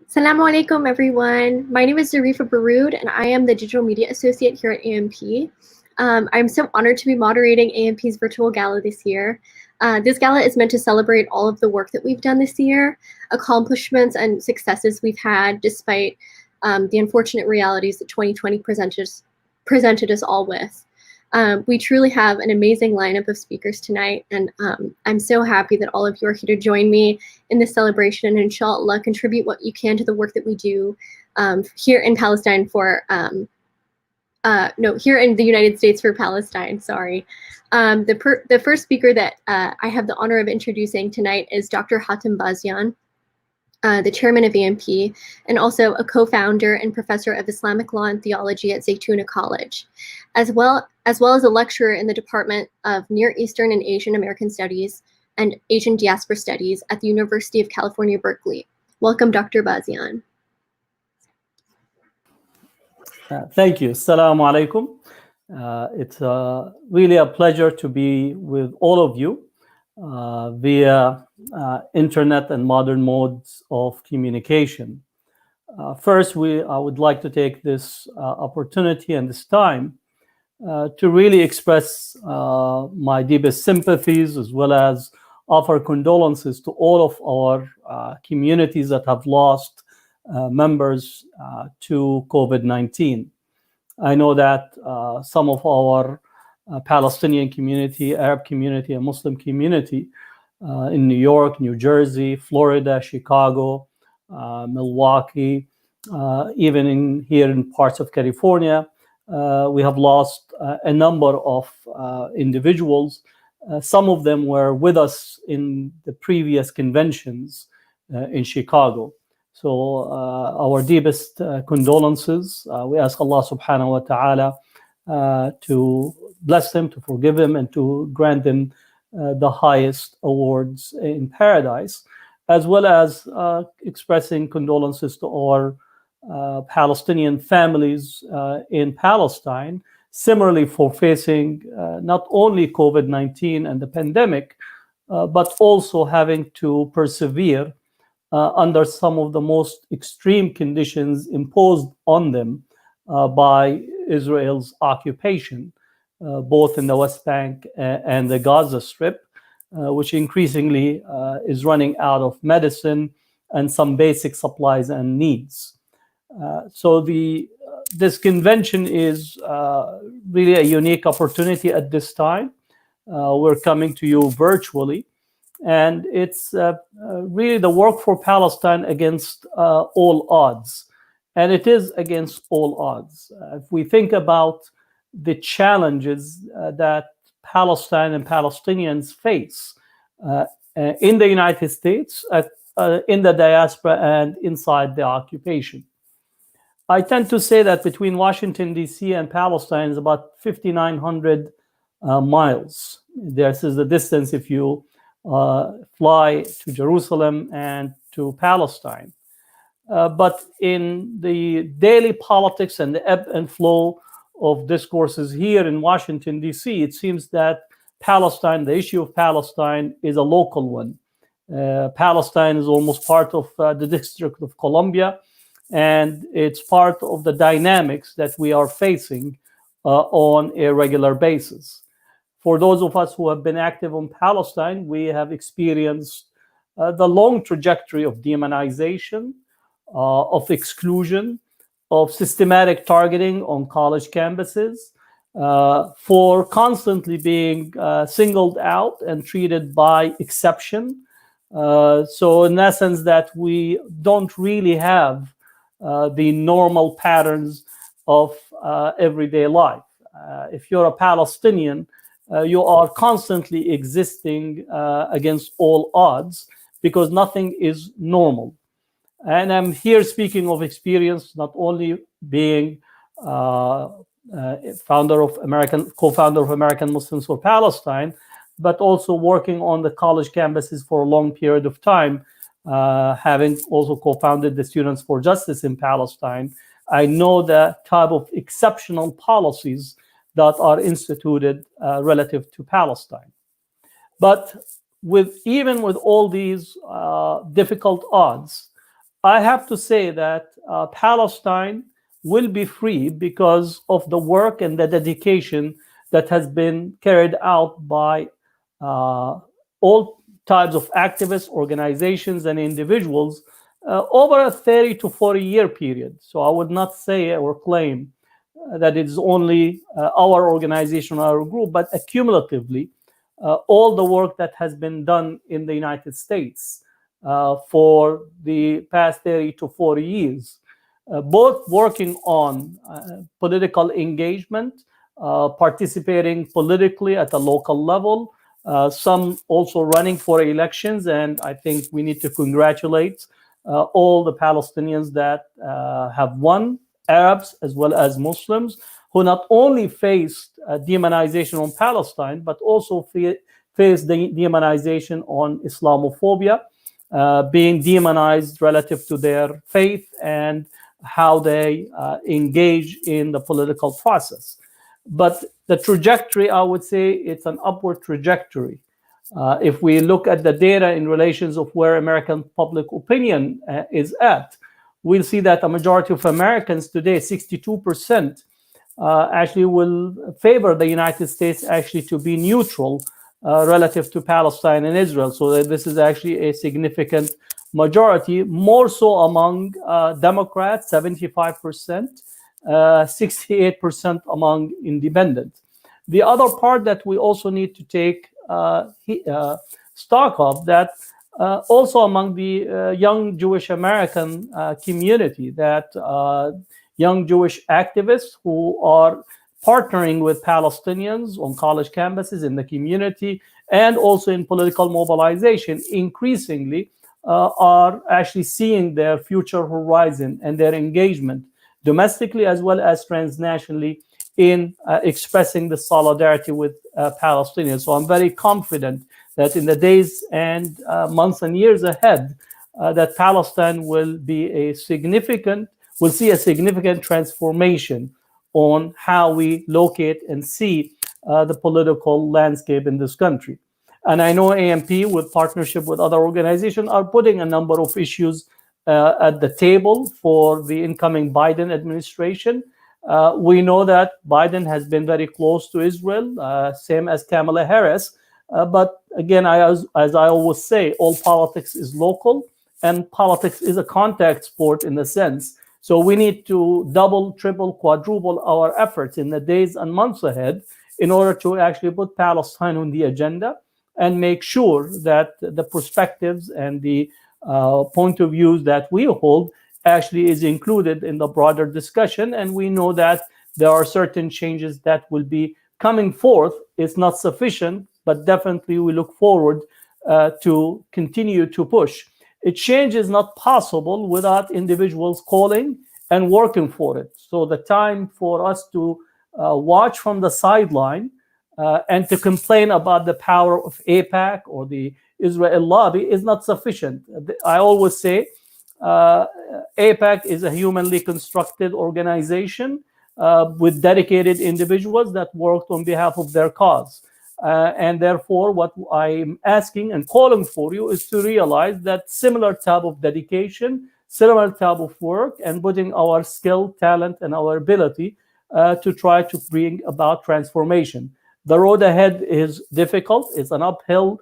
Assalamu alaikum, everyone. My name is Zarifa Baroud, and I am the Digital Media Associate here at AMP. I'm so honored to be moderating AMP's virtual gala this year. This gala is meant to celebrate all of the work that we've done this year, accomplishments and successes we've had despite the unfortunate realities that 2020 presented us all with. We truly have an amazing lineup of speakers tonight, and I'm so happy that all of you are here to join me in this celebration and inshallah contribute what you can to the work that we do here in Palestine for, here in the United States for Palestine, sorry. The first speaker that I have the honor of introducing tonight is Dr. Hatem Bazian, the chairman of AMP, and also a co-founder and professor of Islamic law and theology at Zaytuna College, as well as a lecturer in the Department of Near Eastern and Asian American Studies and Asian Diaspora Studies at the University of California, Berkeley. Welcome, Dr. Bazian. Thank you. Assalamu alaikum. It's really a pleasure to be with all of you via internet and modern modes of communication. First, I would like to take this opportunity and this time to really express my deepest sympathies as well as offer condolences to all of our communities that have lost members to COVID-19. I know that some of our Palestinian community, Arab community, and Muslim community in New York, New Jersey, Florida, Chicago, Milwaukee, even here in parts of California, we have lost a number of individuals. Some of them were with us in the previous conventions in Chicago. So our deepest condolences. We ask Allah subhanahu wa ta'ala to bless them, to forgive them, and to grant them the highest awards in paradise, as well as expressing condolences to our Palestinian families in Palestine, similarly for facing not only COVID-19 and the pandemic, but also having to persevere under some of the most extreme conditions imposed on them by Israel's occupation, both in the West Bank and the Gaza Strip, which increasingly is running out of medicine and some basic supplies and needs. So this convention is really a unique opportunity at this time. We're coming to you virtually, and it's really the work for Palestine against all odds. And it is against all odds. If we think about the challenges that Palestine and Palestinians face in the United States, in the diaspora, and inside the occupation. I tend to say that between Washington, D.C. and Palestine is about 5,900 miles. This is the distance if you fly to Jerusalem and to Palestine. But in the daily politics and the ebb and flow of discourses here in Washington, D.C., it seems that Palestine, the issue of Palestine, is a local one. Palestine is almost part of the District of Columbia, and it's part of the dynamics that we are facing on a regular basis. For those of us who have been active on Palestine, we have experienced the long trajectory of demonization, of exclusion, of systematic targeting on college campuses, for constantly being singled out and treated by exception. So in essence, that we don't really have the normal patterns of everyday life. If you're a Palestinian, you are constantly existing against all odds because nothing is normal. And I'm here speaking of experience, not only being co-founder of American Muslims for Palestine, but also working on the college campuses for a long period of time, having also co-founded the Students for Justice in Palestine. I know the type of exceptional policies that are instituted relative to Palestine. But even with all these difficult odds, I have to say that Palestine will be free because of the work and the dedication that has been carried out by all types of activists, organizations, and individuals over a 30 to 40-year period. So I would not say or claim that it is only our organization or our group, but accumulatively, all the work that has been done in the United States for the past 30 to 40 years, both working on political engagement, participating politically at the local level, some also running for elections. And I think we need to congratulate all the Palestinians that have won, Arabs as well as Muslims, who not only faced demonization on Palestine, but also faced the demonization on Islamophobia, being demonized relative to their faith and how they engage in the political process. But the trajectory, I would say, it's an upward trajectory. If we look at the data in relations of where American public opinion is at, we'll see that a majority of Americans today, 62%, actually will favor the United States actually to be neutral relative to Palestine and Israel. So this is actually a significant majority, more so among Democrats, 75%, 68% among independents. The other part that we also need to take stock of, that also among the young Jewish American community, that young Jewish activists who are partnering with Palestinians on college campuses, in the community, and also in political mobilization, increasingly are actually seeing their future horizon and their engagement domestically as well as transnationally in expressing the solidarity with Palestinians. So I'm very confident that in the days and months and years ahead, that Palestine will see a significant transformation on how we locate and see the political landscape in this country. And I know AMP, with partnership with other organizations, are putting a number of issues at the table for the incoming Biden administration. We know that Biden has been very close to Israel, same as Kamala Harris. But again, as I always say, all politics is local, and politics is a contact sport in a sense. So we need to double, triple, quadruple our efforts in the days and months ahead in order to actually put Palestine on the agenda and make sure that the perspectives and the point of views that we hold actually is included in the broader discussion. And we know that there are certain changes that will be coming forth. It's not sufficient, but definitely we look forward to continue to push. A change is not possible without individuals calling and working for it. So the time for us to watch from the sideline and to complain about the power of AIPAC or the Israel lobby is not sufficient. I always say AIPAC is a humanly constructed organization with dedicated individuals that worked on behalf of their cause. And therefore, what I'm asking and calling for you is to realize that similar type of dedication, similar type of work, and putting our skill, talent, and our ability to try to bring about transformation. The road ahead is difficult. It's an uphill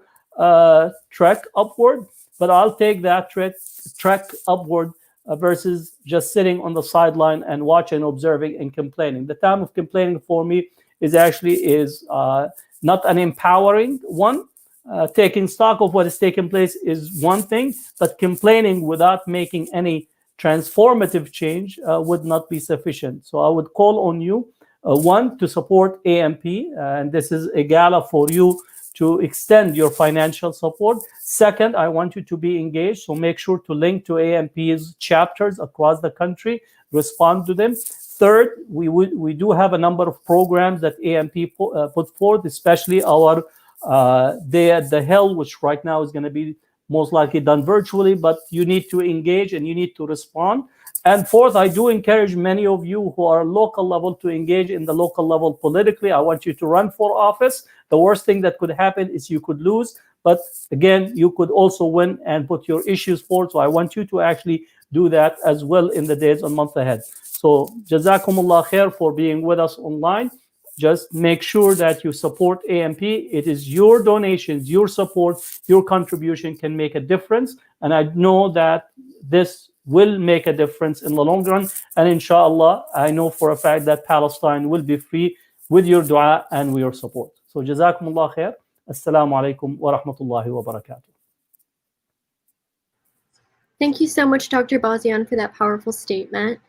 trek upward, but I'll take that trek upward versus just sitting on the sideline and watching, observing, and complaining. The time of complaining for me is not an empowering one. Taking stock of what is taking place is one thing, but complaining without making any transformative change would not be sufficient. So I would call on you, one, to support AMP, and this is a gala for you to extend your financial support. Second, I want you to be engaged, so make sure to link to AMP's chapters across the country, respond to them. Third, we do have a number of programs that AMP put forth, especially our Day at the Hill, which right now is going to be most likely done virtually, but you need to engage and you need to respond. And fourth, I do encourage many of you who are local level to engage in the local level politically. I want you to run for office. The worst thing that could happen is you could lose, but again, you could also win and put your issues forward. So I want you to actually do that as well in the days and months ahead. So Jazakumullah khair for being with us online. Just make sure that you support AMP. It is your donations, your support, your contribution can make a difference. And I know that this will make a difference in the long run. And inshallah, I know for a fact that Palestine will be free with your dua and with your support. So Jazakumullah khair. Assalamu alaikum wa rahmatullahi wa barakatuh. Thank you so much, Dr. Bazian, for that powerful statement.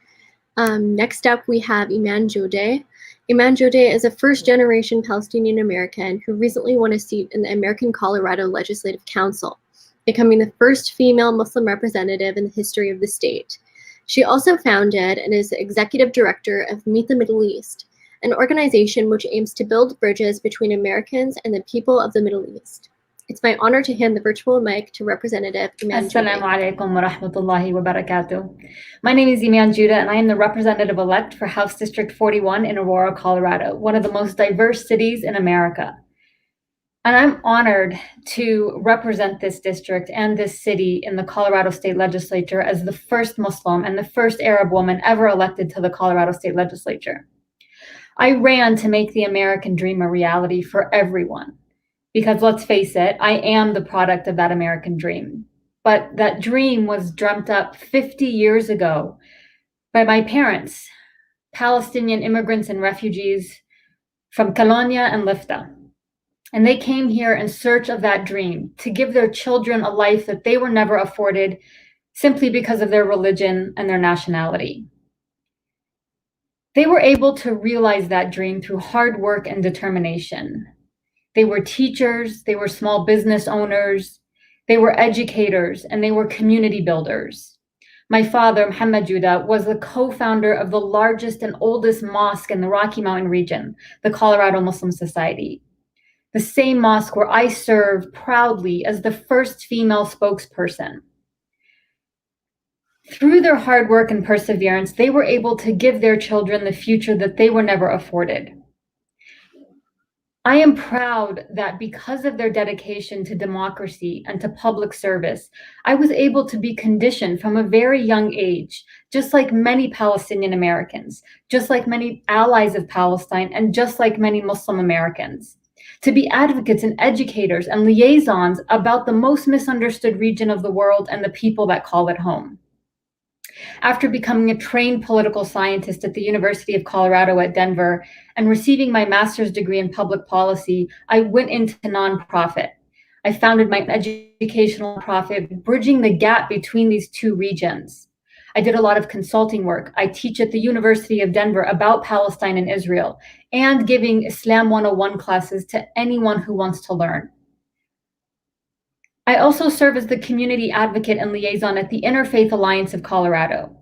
Next up, we have Iman Jodeh. Iman Jodeh is a first-generation Palestinian American who recently won a seat in the American Colorado Legislative Council, becoming the first female Muslim representative in the history of the state. She also founded and is the executive director of Meet the Middle East, an organization which aims to build bridges between Americans and the people of the Middle East. It's my honor to hand the virtual mic to Representative Iman Jodeh. Assalamu alaikum wa rahmatullahi wa barakatuh. My name is Iman Jodeh, and I am the representative-elect for House District 41 in Aurora, Colorado, one of the most diverse cities in America. And I'm honored to represent this district and this city in the Colorado State Legislature as the first Muslim and the first Arab woman ever elected to the Colorado State Legislature. I ran to make the American dream a reality for everyone. Because let's face it, I am the product of that American dream. But that dream was dreamt up 50 years ago by my parents, Palestinian immigrants and refugees from Colonia and Lifta. And they came here in search of that dream, to give their children a life that they were never afforded simply because of their religion and their nationality. They were able to realize that dream through hard work and determination. They were teachers, they were small business owners, they were educators, and they were community builders. My father, Iman Jodeh, was the co-founder of the largest and oldest mosque in the Rocky Mountain region, the Colorado Muslim Society. The same mosque where I served proudly as the first female spokesperson. Through their hard work and perseverance, they were able to give their children the future that they were never afforded. I am proud that because of their dedication to democracy and to public service, I was able to be conditioned from a very young age, just like many Palestinian Americans, just like many allies of Palestine, and just like many Muslim Americans, to be advocates and educators and liaisons about the most misunderstood region of the world and the people that call it home. After becoming a trained political scientist at the University of Colorado at Denver and receiving my master's degree in public policy, I went into nonprofit. I founded my educational nonprofit, bridging the gap between these two regions. I did a lot of consulting work. I teach at the University of Denver about Palestine and Israel, and giving Islam 101 classes to anyone who wants to learn. I also serve as the community advocate and liaison at the Interfaith Alliance of Colorado.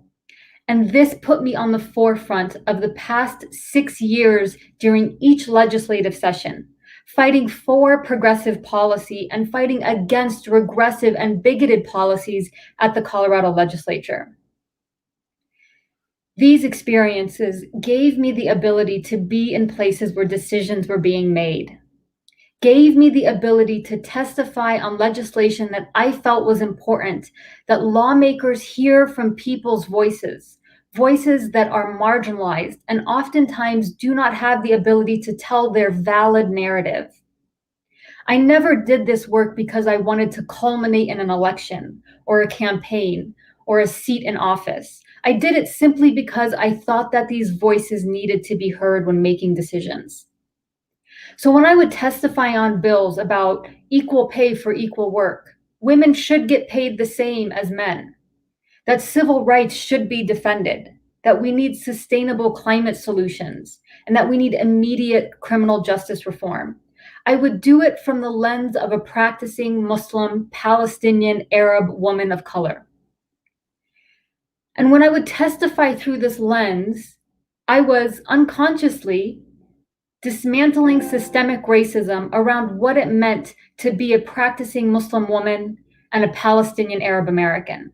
And this put me on the forefront of the past 6 years during each legislative session, fighting for progressive policy and fighting against regressive and bigoted policies at the Colorado Legislature. These experiences gave me the ability to be in places where decisions were being made, gave me the ability to testify on legislation that I felt was important, that lawmakers hear from people's voices, voices that are marginalized and oftentimes do not have the ability to tell their valid narrative. I never did this work because I wanted to culminate in an election or a campaign or a seat in office. I did it simply because I thought that these voices needed to be heard when making decisions. So when I would testify on bills about equal pay for equal work, women should get paid the same as men, that civil rights should be defended, that we need sustainable climate solutions, and that we need immediate criminal justice reform, I would do it from the lens of a practicing Muslim, Palestinian, Arab woman of color. And when I would testify through this lens, I was unconsciously dismantling systemic racism around what it meant to be a practicing Muslim woman and a Palestinian Arab American.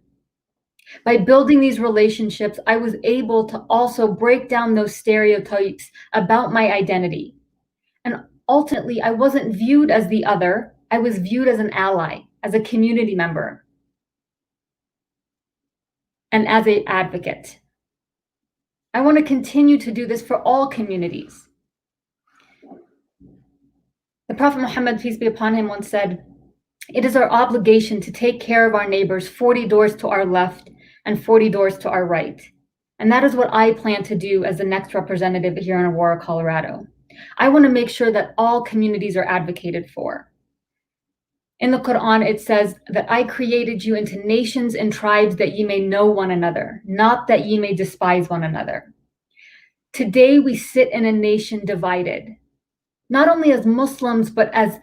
By building these relationships, I was able to also break down those stereotypes about my identity. And ultimately, I wasn't viewed as the other, I was viewed as an ally, as a community member. and as an advocate. I want to continue to do this for all communities. The Prophet Muhammad, peace be upon him, once said, "It is our obligation to take care of our neighbors 40 doors to our left and 40 doors to our right." And that is what I plan to do as the next representative here in Aurora, Colorado. I want to make sure that all communities are advocated for. In the Quran, it says that I created you into nations and tribes that ye may know one another, not that ye may despise one another. Today, we sit in a nation divided. Not only as Muslims, but as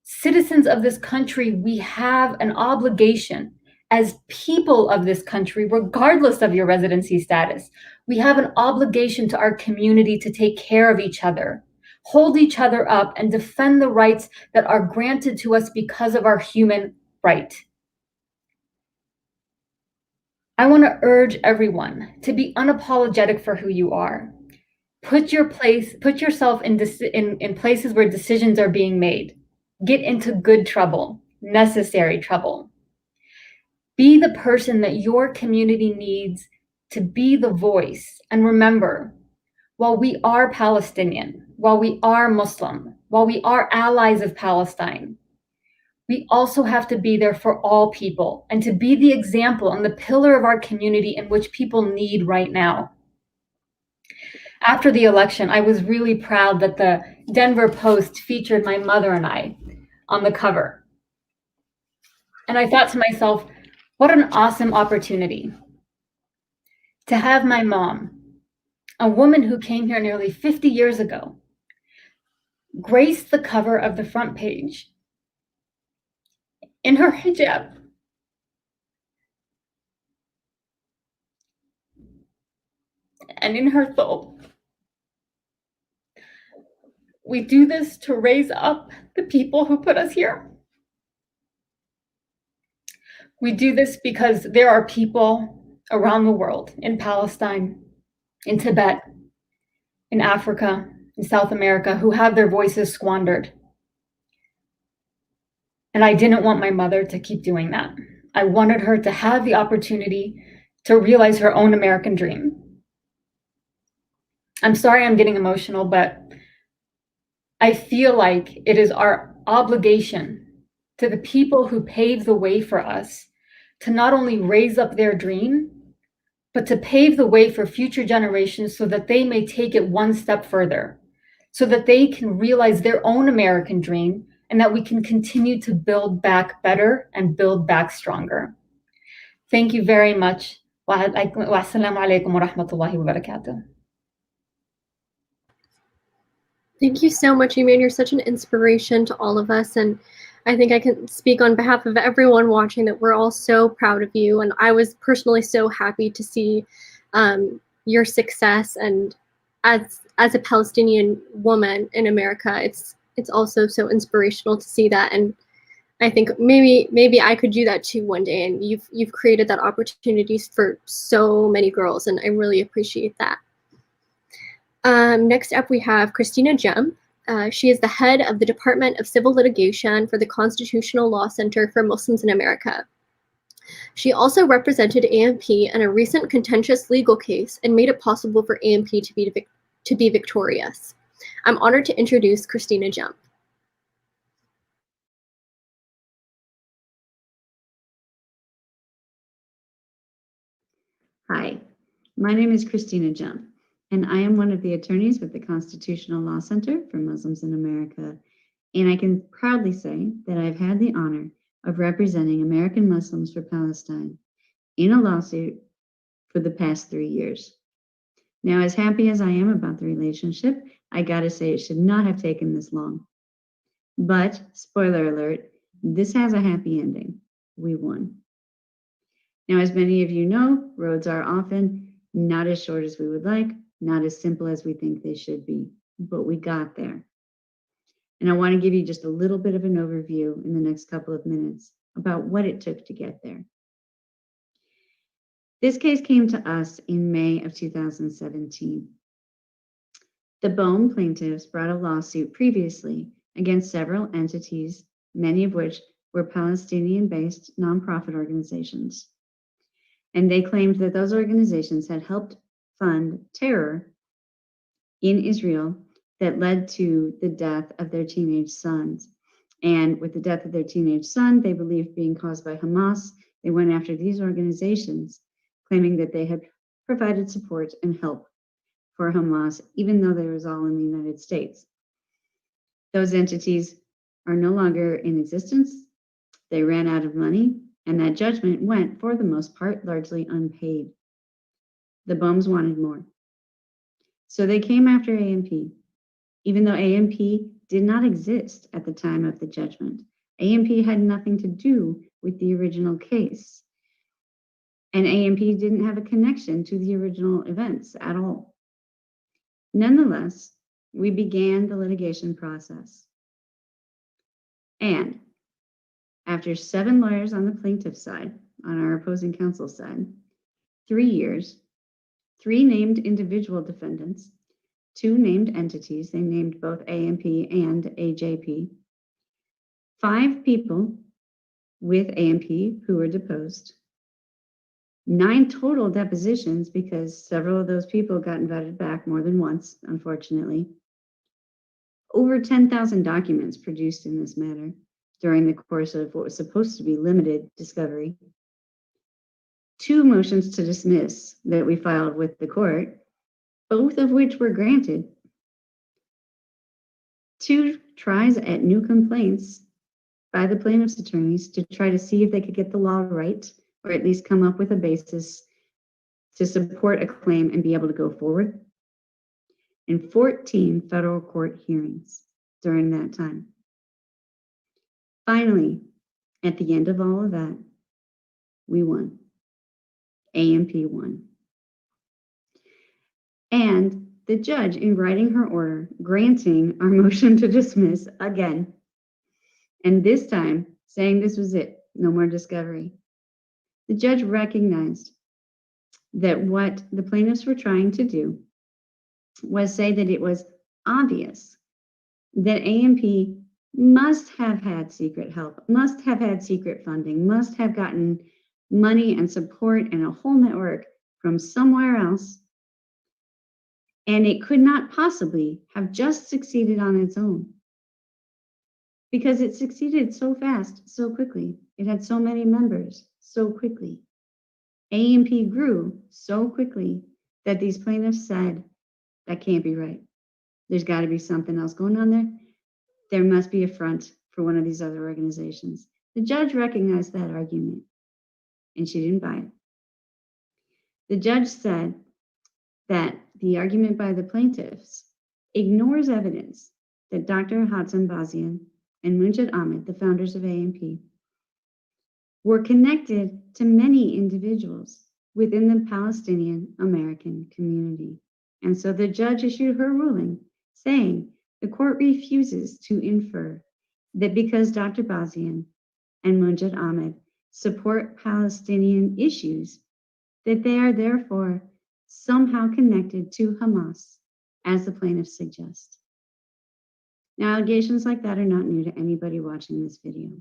citizens of this country, we have an obligation as people of this country, regardless of your residency status. We have an obligation to our community to take care of each other, hold each other up, and defend the rights that are granted to us because of our human right. I want to urge everyone to be unapologetic for who you are. Put yourself in places where decisions are being made. Get into good trouble, necessary trouble. Be the person that your community needs to be the voice. And remember, while we are Palestinian, while we are Muslim, while we are allies of Palestine, we also have to be there for all people and to be the example and the pillar of our community in which people need right now. After the election, I was really proud that the Denver Post featured my mother and I on the cover. And I thought to myself, what an awesome opportunity to have my mom, a woman who came here nearly 50 years ago, grace the cover of the front page in her hijab. And in her thobe. We do this to raise up the people who put us here. We do this because there are people around the world, in Palestine, in Tibet, in Africa, in South America, who have their voices squandered. And I didn't want my mother to keep doing that. I wanted her to have the opportunity to realize her own American dream. I'm sorry I'm getting emotional, but I feel like it is our obligation to the people who paved the way for us to not only raise up their dream, but to pave the way for future generations so that they may take it one step further, so that they can realize their own American dream and that we can continue to build back better and build back stronger. Thank you very much. Wassalamu alaikum wa rahmatullahi wa barakatuh. Thank you so much, Iman. You're such an inspiration to all of us. And I think I can speak on behalf of everyone watching that we're all so proud of you. And I was personally so happy to see your success. And as a Palestinian woman in America, it's also so inspirational to see that. And I think maybe I could do that too one day. And you've created that opportunity for so many girls, and I really appreciate that. Next up, we have Christina Jem. She is the head of the Department of Civil Litigation for the Constitutional Law Center for Muslims in America. She also represented AMP in a recent contentious legal case and made it possible for AMP to be victorious. I'm honored to introduce Christina Jem. Hi, my name is Christina Jem, and I am one of the attorneys with the Constitutional Law Center for Muslims in America. And I can proudly say that I've had the honor of representing American Muslims for Palestine in a lawsuit for the past 3 years. Now, as happy as I am about the relationship, I gotta say it should not have taken this long. But, spoiler alert, this has a happy ending. We won. Now, as many of you know, roads are often not as short as we would like, not as simple as we think they should be, but we got there. And I want to give you just a little bit of an overview in the next couple of minutes about what it took to get there. This case came to us in May of 2017. The Bohm plaintiffs brought a lawsuit previously against several entities, many of which were Palestinian-based nonprofit organizations. And they claimed that those organizations had helped fund terror in Israel that led to the death of their teenage sons. And with the death of their teenage son, they believed being caused by Hamas, they went after these organizations, claiming that they had provided support and help for Hamas, even though they was all in the United States. Those entities are no longer in existence. They ran out of money, and that judgment went, for the most part, largely unpaid. The bums wanted more. So they came after AMP, even though AMP did not exist at the time of the judgment. AMP had nothing to do with the original case. And AMP didn't have a connection to the original events at all. Nonetheless, we began the litigation process. And after 7 lawyers on the plaintiff's side, on our opposing counsel side, 3 years, 3 named individual defendants, 2 named entities, they named both AMP and AJP, 5 people with AMP who were deposed, 9 total depositions because several of those people got invited back more than once, unfortunately. Over 10,000 documents produced in this matter during the course of what was supposed to be limited discovery. 2 motions to dismiss that we filed with the court, both of which were granted. 2 tries at new complaints by the plaintiff's attorneys to try to see if they could get the law right, or at least come up with a basis to support a claim and be able to go forward, and 14 federal court hearings during that time. Finally, at the end of all of that, we won. AMP won. And the judge, in writing her order, granting our motion to dismiss again, and this time saying this was it, no more discovery, the judge recognized that what the plaintiffs were trying to do was say that it was obvious that AMP must have had secret help, must have had secret funding, must have gotten money and support and a whole network from somewhere else, and it could not possibly have just succeeded on its own, because it succeeded so fast, so quickly. It had so many members so quickly. AMP grew so quickly that these plaintiffs said, that can't be right. There's got to be something else going on there. There must be a front for one of these other organizations. The judge recognized that argument, and she didn't buy it. The judge said that the argument by the plaintiffs ignores evidence that Dr. Hatem Bazian and Munjid Ahmed, the founders of AMP, were connected to many individuals within the Palestinian American community. And so the judge issued her ruling saying the court refuses to infer that because Dr. Bazian and Munjid Ahmed support Palestinian issues, that they are therefore somehow connected to Hamas, as the plaintiffs suggest. Now, allegations like that are not new to anybody watching this video.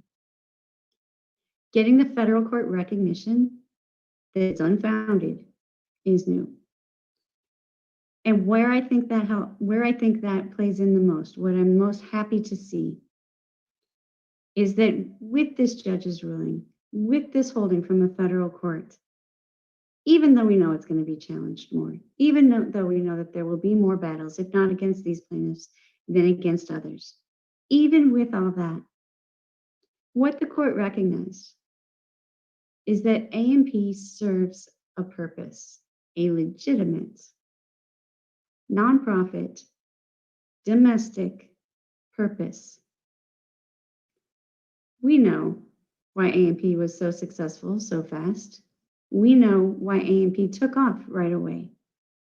Getting the federal court recognition that it's unfounded is new. And where I think that plays in the most, what I'm most happy to see, is that with this judge's ruling, with this holding from a federal court, even though we know it's going to be challenged more, even though we know that there will be more battles, if not against these plaintiffs, then against others, even with all that, what the court recognized is that AMP serves a purpose, a legitimate, nonprofit, domestic purpose. We know why AMP was so successful so fast. We know why AMP took off right away,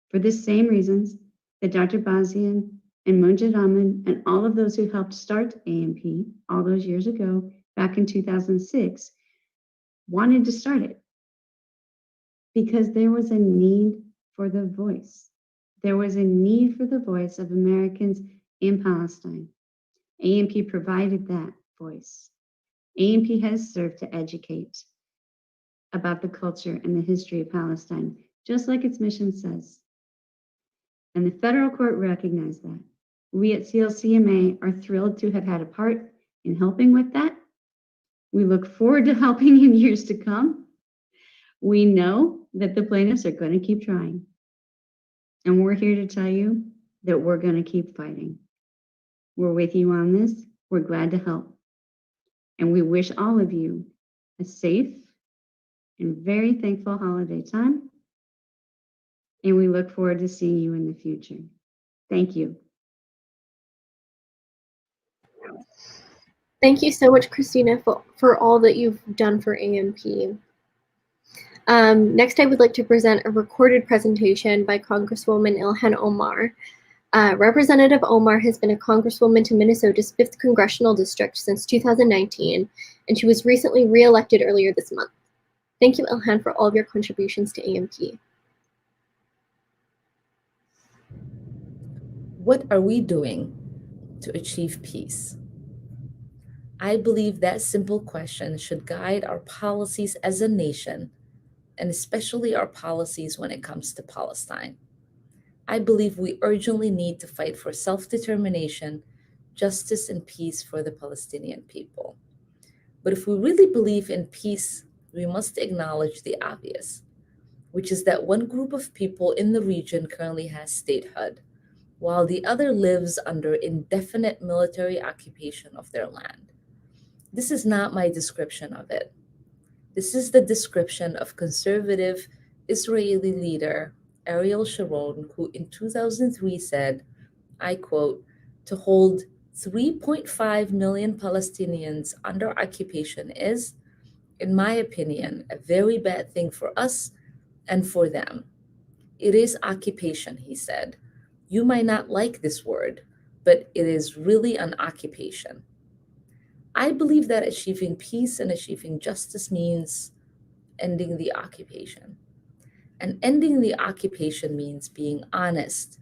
for the same reasons that Dr. Bazian and Munjid Ahmed and all of those who helped start AMP all those years ago, back in 2006, wanted to start it. Because there was a need for the voice. There was a need for the voice of Americans in Palestine. AMP provided that voice. AMP has served to educate about the culture and the history of Palestine, just like its mission says. And the federal court recognized that. We at CLCMA are thrilled to have had a part in helping with that. We look forward to helping in years to come. We know that the plaintiffs are going to keep trying. And we're here to tell you that we're going to keep fighting. We're with you on this. We're glad to help. And we wish all of you a safe and very thankful holiday time. And we look forward to seeing you in the future. Thank you. Thank you so much, Christina, for all that you've done for AMP. Next, I would like to present a recorded presentation by Congresswoman Ilhan Omar. Representative Omar has been a congresswoman to Minnesota's 5th congressional district since 2019, and she was recently re-elected earlier this month. Thank you, Ilhan, for all of your contributions to AMP. What are we doing to achieve peace? I believe that simple question should guide our policies as a nation, and especially our policies when it comes to Palestine. I believe we urgently need to fight for self-determination, justice, and peace for the Palestinian people. But if we really believe in peace, we must acknowledge the obvious, which is that one group of people in the region currently has statehood, while the other lives under indefinite military occupation of their land. This is not my description of it. This is the description of conservative Israeli leader Ariel Sharon, who in 2003 said, I quote, "To hold 3.5 million Palestinians under occupation is, in my opinion, a very bad thing for us and for them. It is occupation," he said. "You might not like this word, but it is really an occupation." I believe that achieving peace and achieving justice means ending the occupation. And ending the occupation means being honest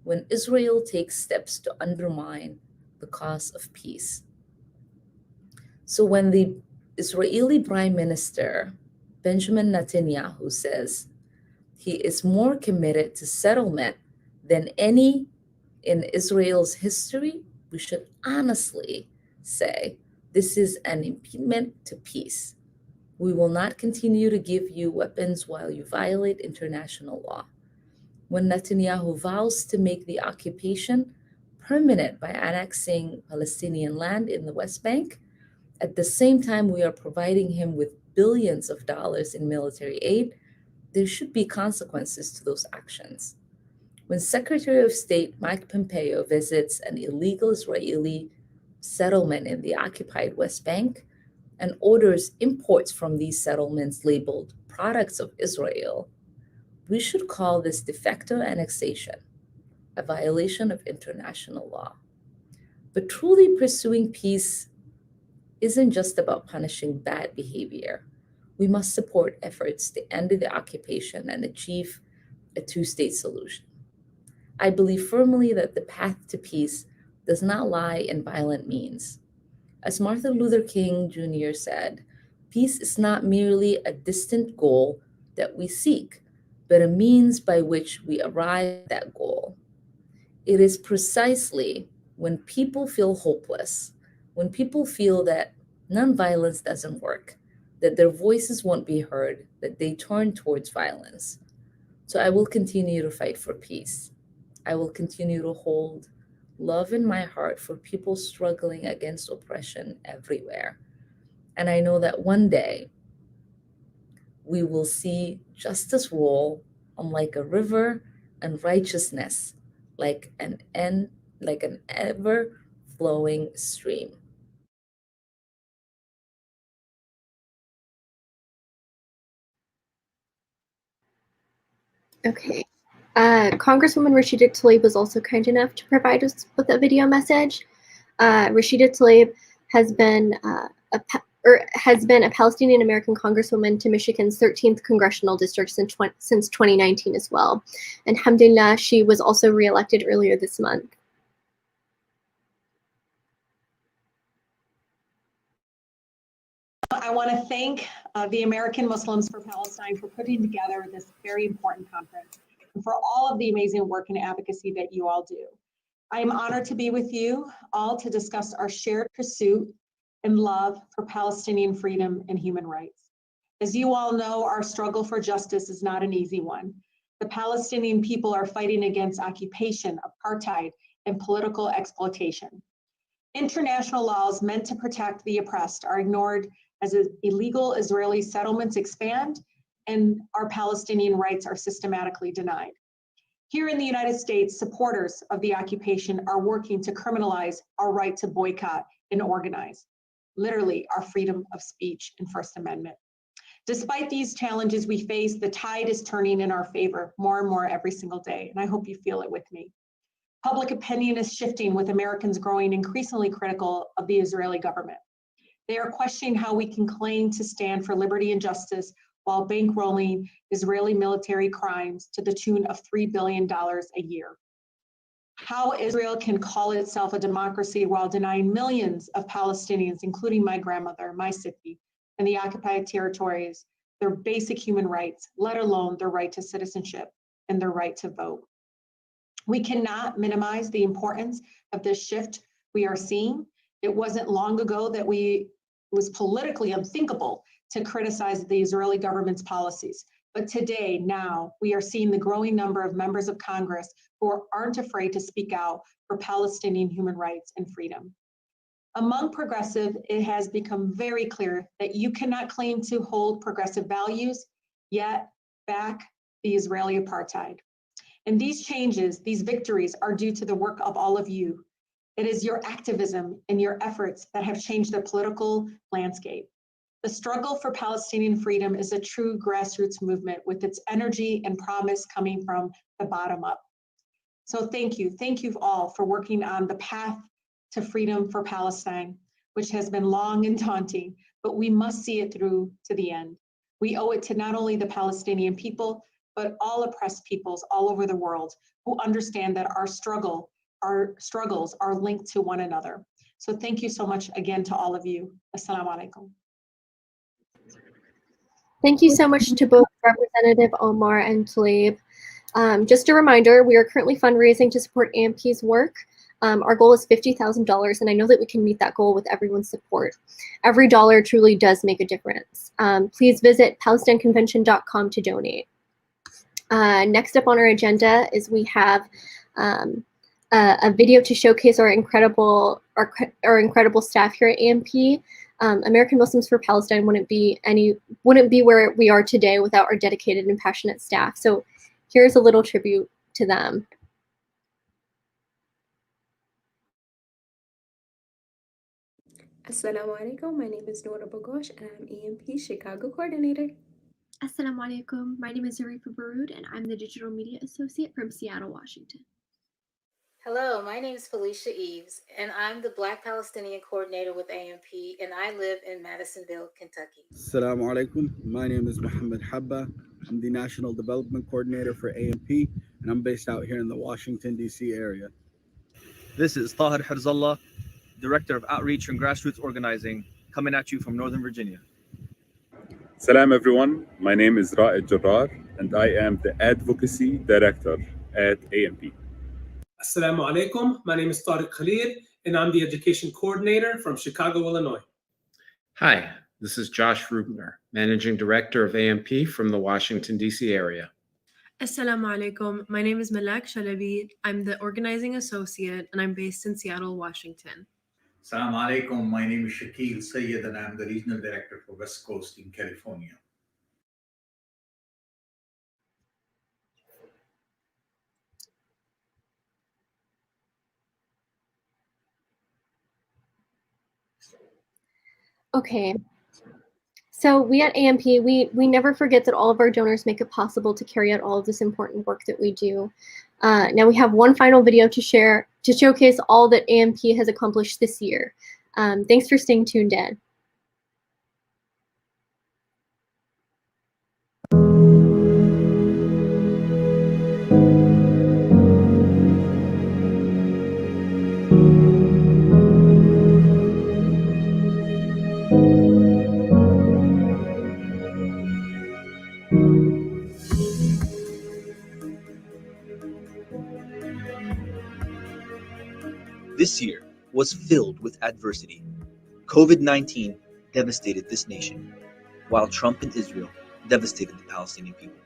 when Israel takes steps to undermine the cause of peace. So when the Israeli Prime Minister, Benjamin Netanyahu, says he is more committed to settlement than any in Israel's history, we should honestly say this is an impediment to peace. We will not continue to give you weapons while you violate international law. When Netanyahu vows to make the occupation permanent by annexing Palestinian land in the West Bank, at the same time we are providing him with billions of dollars in military aid, there should be consequences to those actions. When Secretary of State Mike Pompeo visits an illegal Israeli settlement in the occupied West Bank and orders imports from these settlements labeled products of Israel, we should call this de facto annexation, a violation of international law. But truly pursuing peace isn't just about punishing bad behavior. We must support efforts to end the occupation and achieve a two-state solution. I believe firmly that the path to peace does not lie in violent means. As Martin Luther King Jr. said, peace is not merely a distant goal that we seek, but a means by which we arrive at that goal. It is precisely when people feel hopeless, when people feel that nonviolence doesn't work, that their voices won't be heard, that they turn towards violence. So I will continue to fight for peace. I will continue to hold love in my heart for people struggling against oppression everywhere. And I know that one day we will see justice roll on like a river and righteousness like an ever-flowing stream. Okay. Congresswoman Rashida Tlaib was also kind enough to provide us with a video message. Rashida Tlaib has been a Palestinian American congresswoman to Michigan's 13th congressional district since 2019 as well. And alhamdulillah, she was also re-elected earlier this month. I want to thank the American Muslims for Palestine for putting together this very important conference and for all of the amazing work and advocacy that you all do. I am honored to be with you all to discuss our shared pursuit and love for Palestinian freedom and human rights. As you all know, our struggle for justice is not an easy one. The Palestinian people are fighting against occupation, apartheid, and political exploitation. International laws meant to protect the oppressed are ignored as illegal Israeli settlements expand and our Palestinian rights are systematically denied. Here in the United States, supporters of the occupation are working to criminalize our right to boycott and organize, literally our freedom of speech and First Amendment. Despite these challenges we face, the tide is turning in our favor more and more every single day, and I hope you feel it with me. Public opinion is shifting with Americans growing increasingly critical of the Israeli government. They are questioning how we can claim to stand for liberty and justice while bankrolling Israeli military crimes to the tune of $3 billion a year. How Israel can call itself a democracy while denying millions of Palestinians, including my grandmother, my city, and the occupied territories, their basic human rights, let alone their right to citizenship and their right to vote. We cannot minimize the importance of this shift we are seeing. It wasn't long ago that it was politically unthinkable to criticize the Israeli government's policies. But today, now, we are seeing the growing number of members of Congress who aren't afraid to speak out for Palestinian human rights and freedom. Among progressive, it has become very clear that you cannot claim to hold progressive values, yet back the Israeli apartheid. And these changes, these victories are due to the work of all of you. It is your activism and your efforts that have changed the political landscape. The struggle for Palestinian freedom is a true grassroots movement with its energy and promise coming from the bottom up. So thank you all for working on the path to freedom for Palestine, which has been long and daunting, but we must see it through to the end. We owe it to not only the Palestinian people, but all oppressed peoples all over the world who understand that our struggles are linked to one another. So thank you so much again to all of you. Assalamu alaikum. Thank you so much to both Representative Omar and Tlaib. Just a reminder, we are currently fundraising to support AMP's work. Our goal is $50,000, and I know that we can meet that goal with everyone's support. Every dollar truly does make a difference. Please visit PalestineConvention.com to donate. Next up on our agenda is we have a video to showcase our incredible staff here at AMP. American Muslims for Palestine wouldn't be where we are today without our dedicated and passionate staff. So here's a little tribute to them. Assalamu alaikum. My name is Nora Bogosh and I'm AMP Chicago Coordinator. Assalamu alaikum. My name is Zarifa Baroud and I'm the Digital Media Associate from Seattle, Washington. Hello, my name is Felicia Eves and I'm the Black Palestinian Coordinator with AMP and I live in Madisonville, Kentucky. Assalamu alaikum. My name is Mohammed Habba. I'm the National Development Coordinator for AMP and I'm based out here in the Washington, D.C. area. This is Tahir Herzallah, Director of Outreach and Grassroots Organizing, coming at you from Northern Virginia. Salam everyone, my name is Ra'ed Jarrar and I am the Advocacy Director at AMP. Assalamu alaikum, my name is Tariq Khalil and I'm the Education Coordinator from Chicago, Illinois. Hi, this is Josh Rubner, Managing Director of AMP from the Washington, D.C. area. Assalamu alaikum, my name is Malak Shalabi. I'm the Organizing Associate and I'm based in Seattle, Washington. Assalamu alaikum, my name is Shakil Sayyed and I'm the Regional Director for West Coast in California. Okay, so we at AMP, we never forget that all of our donors make it possible to carry out all of this important work that we do. Now we have one final video to share to showcase all that AMP has accomplished this year. Thanks for staying tuned in. This year was filled with adversity. COVID-19 devastated this nation, while Trump and Israel devastated the Palestinian people.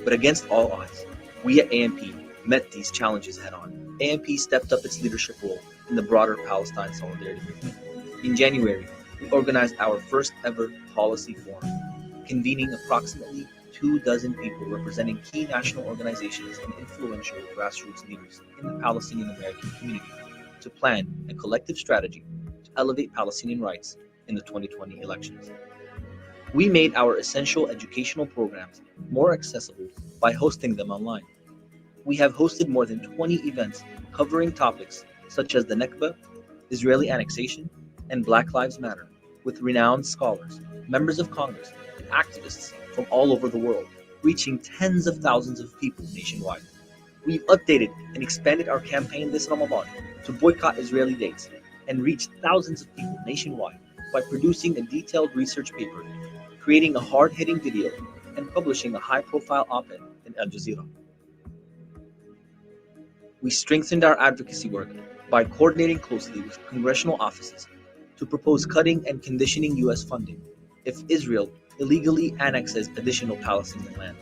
But against all odds, we at AMP met these challenges head-on. AMP stepped up its leadership role in the broader Palestine solidarity movement. In January, we organized our first ever policy forum, convening approximately 24 people representing key national organizations and influential grassroots leaders in the Palestinian American community to plan a collective strategy to elevate Palestinian rights in the 2020 elections. We made our essential educational programs more accessible by hosting them online. We have hosted more than 20 events covering topics such as the Nakba, Israeli annexation, and Black Lives Matter, with renowned scholars, members of Congress, and activists from all over the world, reaching tens of thousands of people nationwide. We've updated and expanded our campaign this Ramadan to boycott Israeli dates and reached thousands of people nationwide by producing a detailed research paper, creating a hard-hitting video, and publishing a high-profile op-ed in Al Jazeera. We strengthened our advocacy work by coordinating closely with congressional offices to propose cutting and conditioning U.S. funding if Israel illegally annexes additional Palestinian land.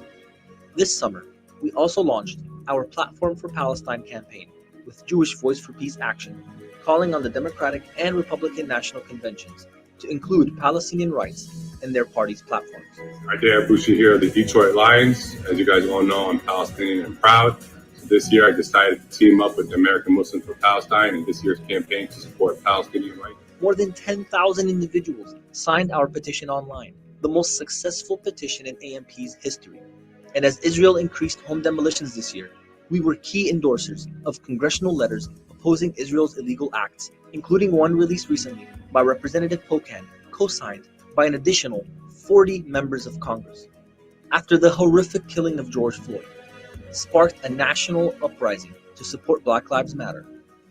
This summer, we also launched our Platform for Palestine campaign with Jewish Voice for Peace Action, calling on the Democratic and Republican national conventions to include Palestinian rights in their party's platforms. Hatem here, the Detroit Lions. As you guys all know, I'm Palestinian and proud. So this year, I decided to team up with the American Muslims for Palestine in this year's campaign to support Palestinian rights. More than 10,000 individuals signed our petition online, the most successful petition in AMP's history. And as Israel increased home demolitions this year, we were key endorsers of congressional letters opposing Israel's illegal acts, including one released recently by Representative Pocan, co-signed by an additional 40 members of Congress. After the horrific killing of George Floyd sparked a national uprising to support Black Lives Matter,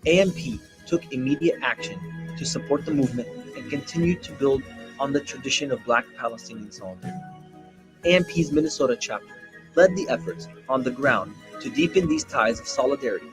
AMP took immediate action to support the movement and continued to build on the tradition of Black Palestinian solidarity. AMP's Minnesota chapter led the efforts on the ground to deepen these ties of solidarity.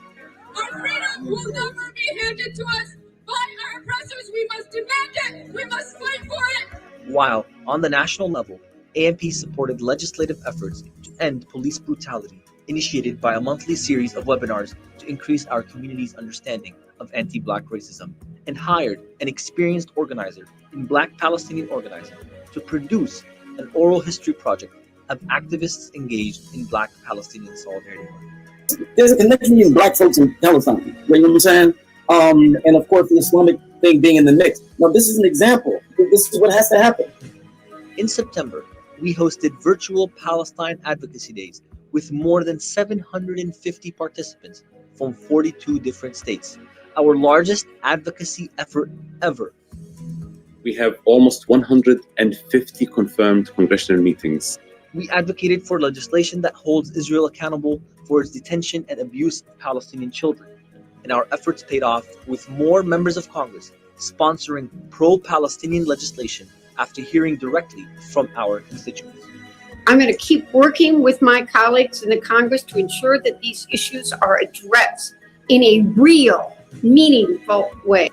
Our freedom will never be handed to us by our oppressors. We must demand it. We must fight for it. While on the national level, AMP supported legislative efforts to end police brutality, initiated by a monthly series of webinars to increase our community's understanding of anti-Black racism, and hired an experienced organizer in Black Palestinian organizing to produce an oral history project of activists engaged in Black Palestinian solidarity work. There's a connection between Black folks in Palestine, you know what I'm saying? And of course the Islamic thing being in the mix. Now this is an example. This is what has to happen. In September, we hosted virtual Palestine Advocacy Days with more than 750 participants from 42 different states, our largest advocacy effort ever. We have almost 150 confirmed congressional meetings. We advocated for legislation that holds Israel accountable for its detention and abuse of Palestinian children, and our efforts paid off with more members of Congress sponsoring pro-Palestinian legislation after hearing directly from our constituents. I'm going to keep working with my colleagues in the Congress to ensure that these issues are addressed in a real, meaningful way.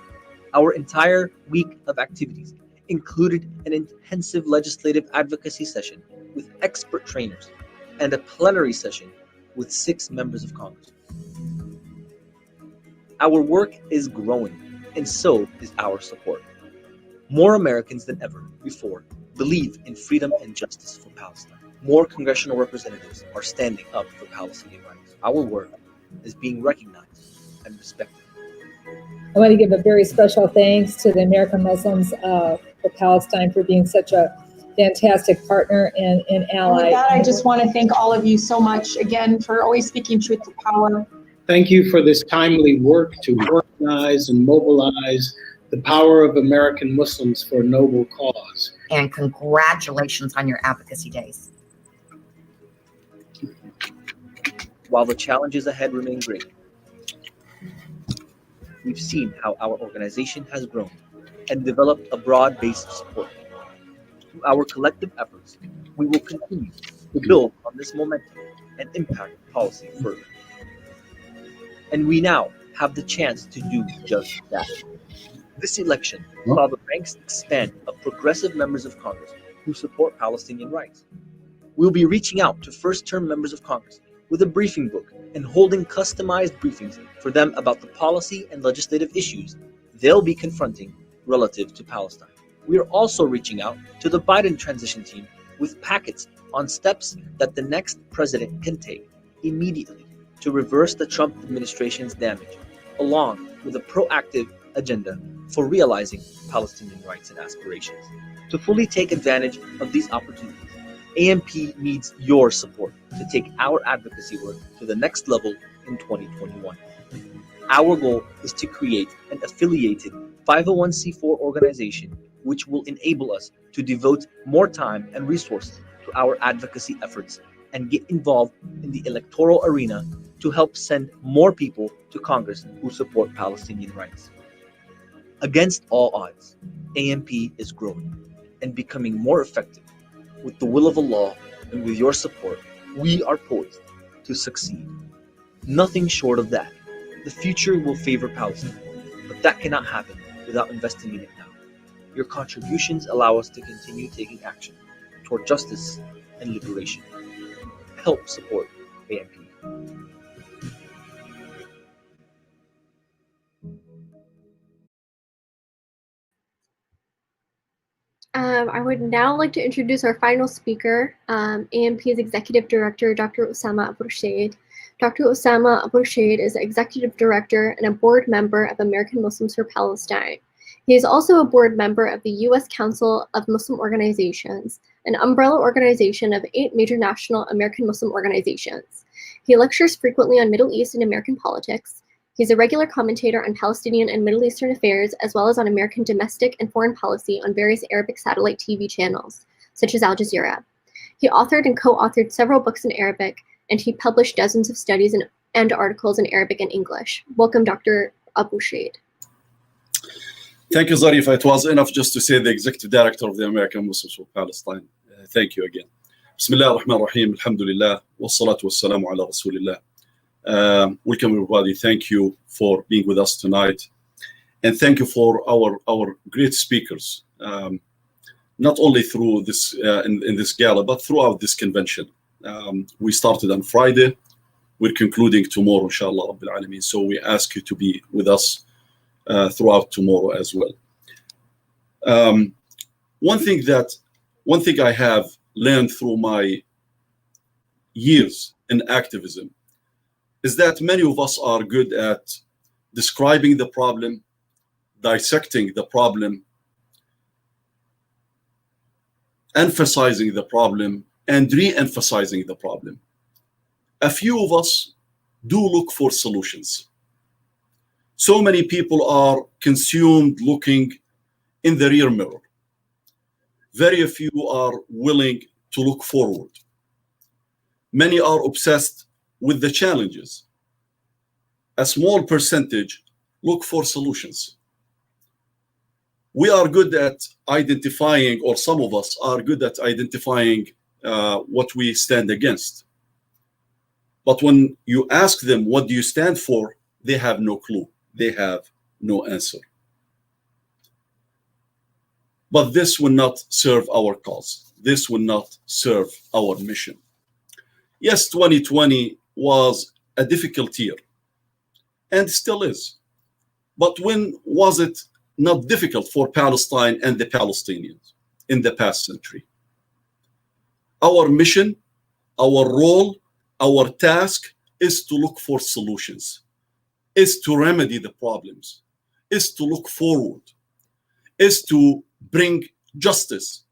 Our entire week of activities included an intensive legislative advocacy session with expert trainers and a plenary session with 6 members of Congress. Our work is growing, and so is our support. More Americans than ever before believe in freedom and justice for Palestine. More congressional representatives are standing up for Palestinian rights. Our work is being recognized and respected. I want to give a very special thanks to the American Muslims for Palestine for being such a fantastic partner and ally. With that, I just want to thank all of you so much again for always speaking truth to power. Thank you for this timely work to organize and mobilize the power of American Muslims for a noble cause. And congratulations on your advocacy days. While the challenges ahead remain great, we've seen how our organization has grown and developed a broad base of support. Through our collective efforts, we will continue to build on this momentum and impact policy further. And we now have the chance to do just that. This election saw the ranks expand of progressive members of Congress who support Palestinian rights. We'll be reaching out to first-term members of Congress with a briefing book and holding customized briefings for them about the policy and legislative issues they'll be confronting relative to Palestine. We are also reaching out to the Biden transition team with packets on steps that the next president can take immediately to reverse the Trump administration's damage, along with a proactive agenda for realizing Palestinian rights and aspirations. To fully take advantage of these opportunities, AMP needs your support to take our advocacy work to the next level in 2021. Our goal is to create an affiliated 501c4 organization which will enable us to devote more time and resources to our advocacy efforts and get involved in the electoral arena to help send more people to Congress who support Palestinian rights. Against all odds, AMP is growing and becoming more effective. With the will of Allah and with your support, we are poised to succeed. Nothing short of that. The future will favor Palestine, but that cannot happen without investing in it now. Your contributions allow us to continue taking action toward justice and liberation. Help support AMP. I would now like to introduce our final speaker, AMP's Executive Director, Dr. Osama Abuirshaid. Dr. Osama Abuirshaid is Executive Director and a board member of American Muslims for Palestine. He is also a board member of the U.S. Council of Muslim Organizations, an umbrella organization of 8 major national American Muslim organizations. He lectures frequently on Middle East and American politics. He's a regular commentator on Palestinian and Middle Eastern affairs, as well as on American domestic and foreign policy on various Arabic satellite TV channels, such as Al Jazeera. He authored and co-authored several books in Arabic, and he published dozens of studies and articles in Arabic and English. Welcome, Dr. Abuirshaid. Thank you, Zarifa. It was enough just to say the Executive Director of the American Muslims for Palestine. Thank you again. Bismillah ar-Rahman ar-Rahim, alhamdulillah, wa salatu wa salamu ala rasulillah. Welcome everybody. Thank you for being with us tonight, and thank you for our great speakers, not only through this in this gala, but throughout this convention. We started on Friday, we're concluding tomorrow, inshallah Rabbil Alameen. So we ask you to be with us throughout tomorrow as well. One thing I have learned through my years in activism is that many of us are good at describing the problem, dissecting the problem, emphasizing the problem, and re-emphasizing the problem. A few of us do look for solutions. So many people are consumed looking in the rear mirror. Very few are willing to look forward. Many are obsessed with the challenges. A small percentage look for solutions. We are good at identifying, or some of us are good at identifying what we stand against. But when you ask them, what do you stand for? They have no clue. They have no answer. But this will not serve our cause. This will not serve our mission. Yes, 2020 was a difficult year, and still is. But when was it not difficult for Palestine and the Palestinians in the past century? Our mission, our role, our task is to look for solutions, is to remedy the problems, is to look forward, is to bring justice,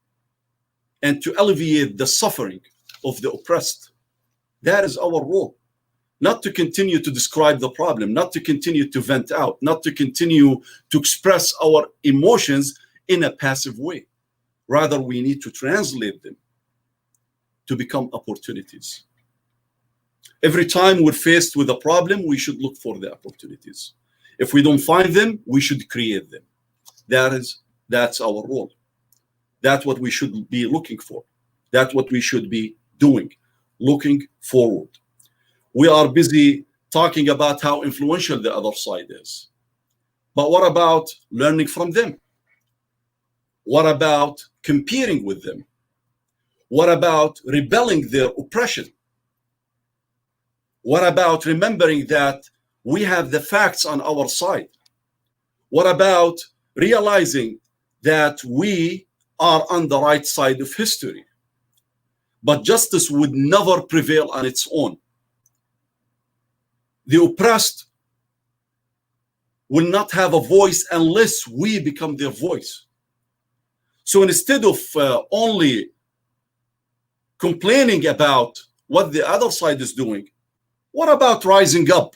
and to alleviate the suffering of the oppressed. That is our role. Not to continue to describe the problem, not to continue to vent out, not to continue to express our emotions in a passive way. Rather, we need to translate them to become opportunities. Every time we're faced with a problem, we should look for the opportunities. If we don't find them, we should create them. That is That's our role. That's what we should be looking for. That's what we should be doing, looking forward. We are busy talking about how influential the other side is. But what about learning from them? What about competing with them? What about rebelling their oppression? What about remembering that we have the facts on our side? What about realizing that we are on the right side of history? But justice would never prevail on its own. The oppressed will not have a voice unless we become their voice. So instead of only complaining about what the other side is doing, what about rising up?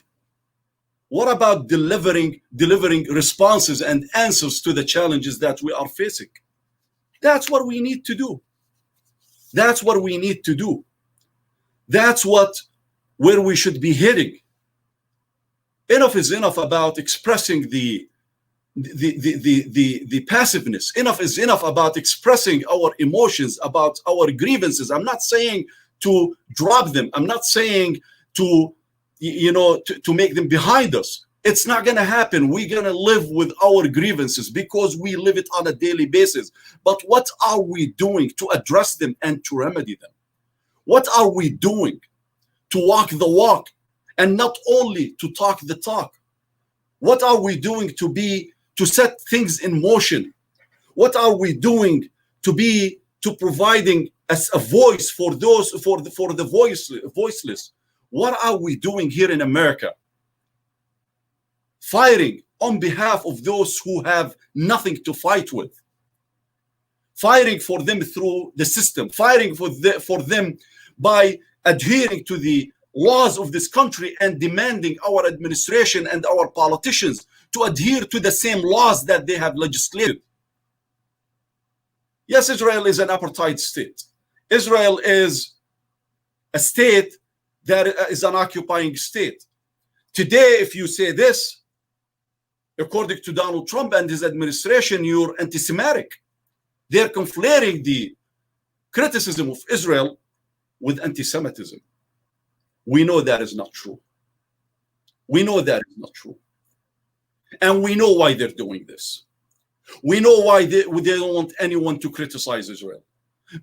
What about delivering responses and answers to the challenges that we are facing? That's what we need to do. That's what we need to do. That's where we should be heading. Enough is enough about expressing the passiveness. Enough is enough about expressing our emotions, about our grievances. I'm not saying to drop them. I'm not saying to make them behind us. It's not going to happen. We're going to live with our grievances because we live it on a daily basis. But what are we doing to address them and to remedy them? What are we doing to walk the walk and not only to talk the talk? What are we doing to set things in motion? What are we doing to providing as a voice for those for the voiceless? What are we doing here in America? Fighting on behalf of those who have nothing to fight with. Fighting for them through the system. Fighting for them by adhering to the laws of this country and demanding our administration and our politicians to adhere to the same laws that they have legislated. Yes, Israel is an apartheid state. Israel is a state that is an occupying state. Today, if you say this, according to Donald Trump and his administration, you're anti-Semitic. They're conflating the criticism of Israel with anti-Semitism. We know that is not true. We know that is not true. And we know why they're doing this. We know why they don't want anyone to criticize Israel.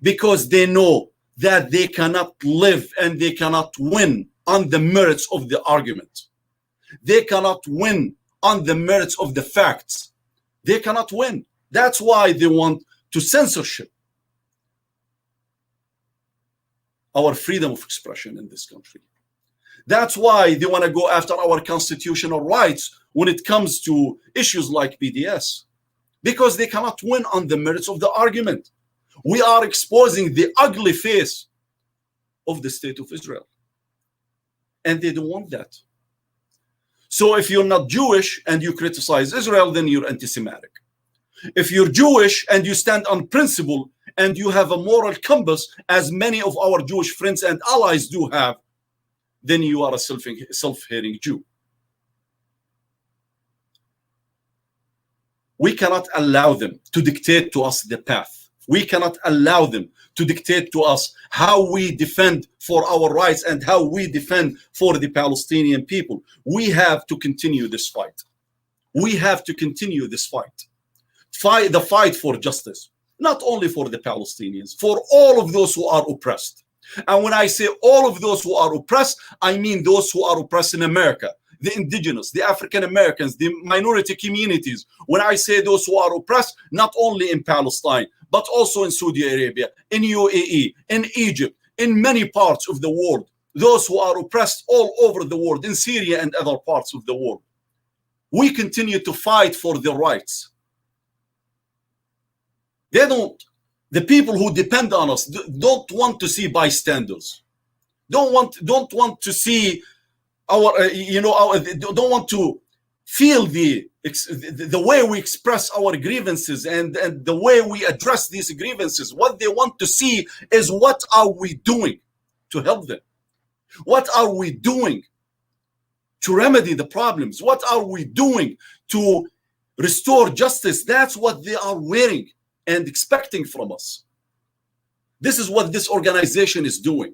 Because they know that they cannot live and they cannot win on the merits of the argument. They cannot win on the merits of the facts. They cannot win. That's why they want to censorship our freedom of expression in this country. That's why they want to go after our constitutional rights when it comes to issues like BDS, because they cannot win on the merits of the argument. We are exposing the ugly face of the state of Israel, and they don't want that. So if you're not Jewish and you criticize Israel, then you're anti-Semitic. If you're Jewish and you stand on principle and you have a moral compass, as many of our Jewish friends and allies do have, then you are a self-hating Jew. We cannot allow them to dictate to us the path. We cannot allow them to dictate to us how we defend for our rights and how we defend for the Palestinian people. We have to continue this fight. We have to continue this fight. The fight for justice, not only for the Palestinians, for all of those who are oppressed. And when I say all of those who are oppressed, I mean those who are oppressed in America, the indigenous, the African Americans, the minority communities. When I say those who are oppressed, not only in Palestine, but also in Saudi Arabia, in UAE, in Egypt, in many parts of the world, those who are oppressed all over the world, in Syria and other parts of the world. We continue to fight for their rights. The people who depend on us don't want to see bystanders. Don't want to see don't want to feel the way we express our grievances and the way we address these grievances. What they want to see is, what are we doing to help them? What are we doing to remedy the problems? What are we doing to restore justice. That's what they are waiting and expecting from us. This is what this organization is doing.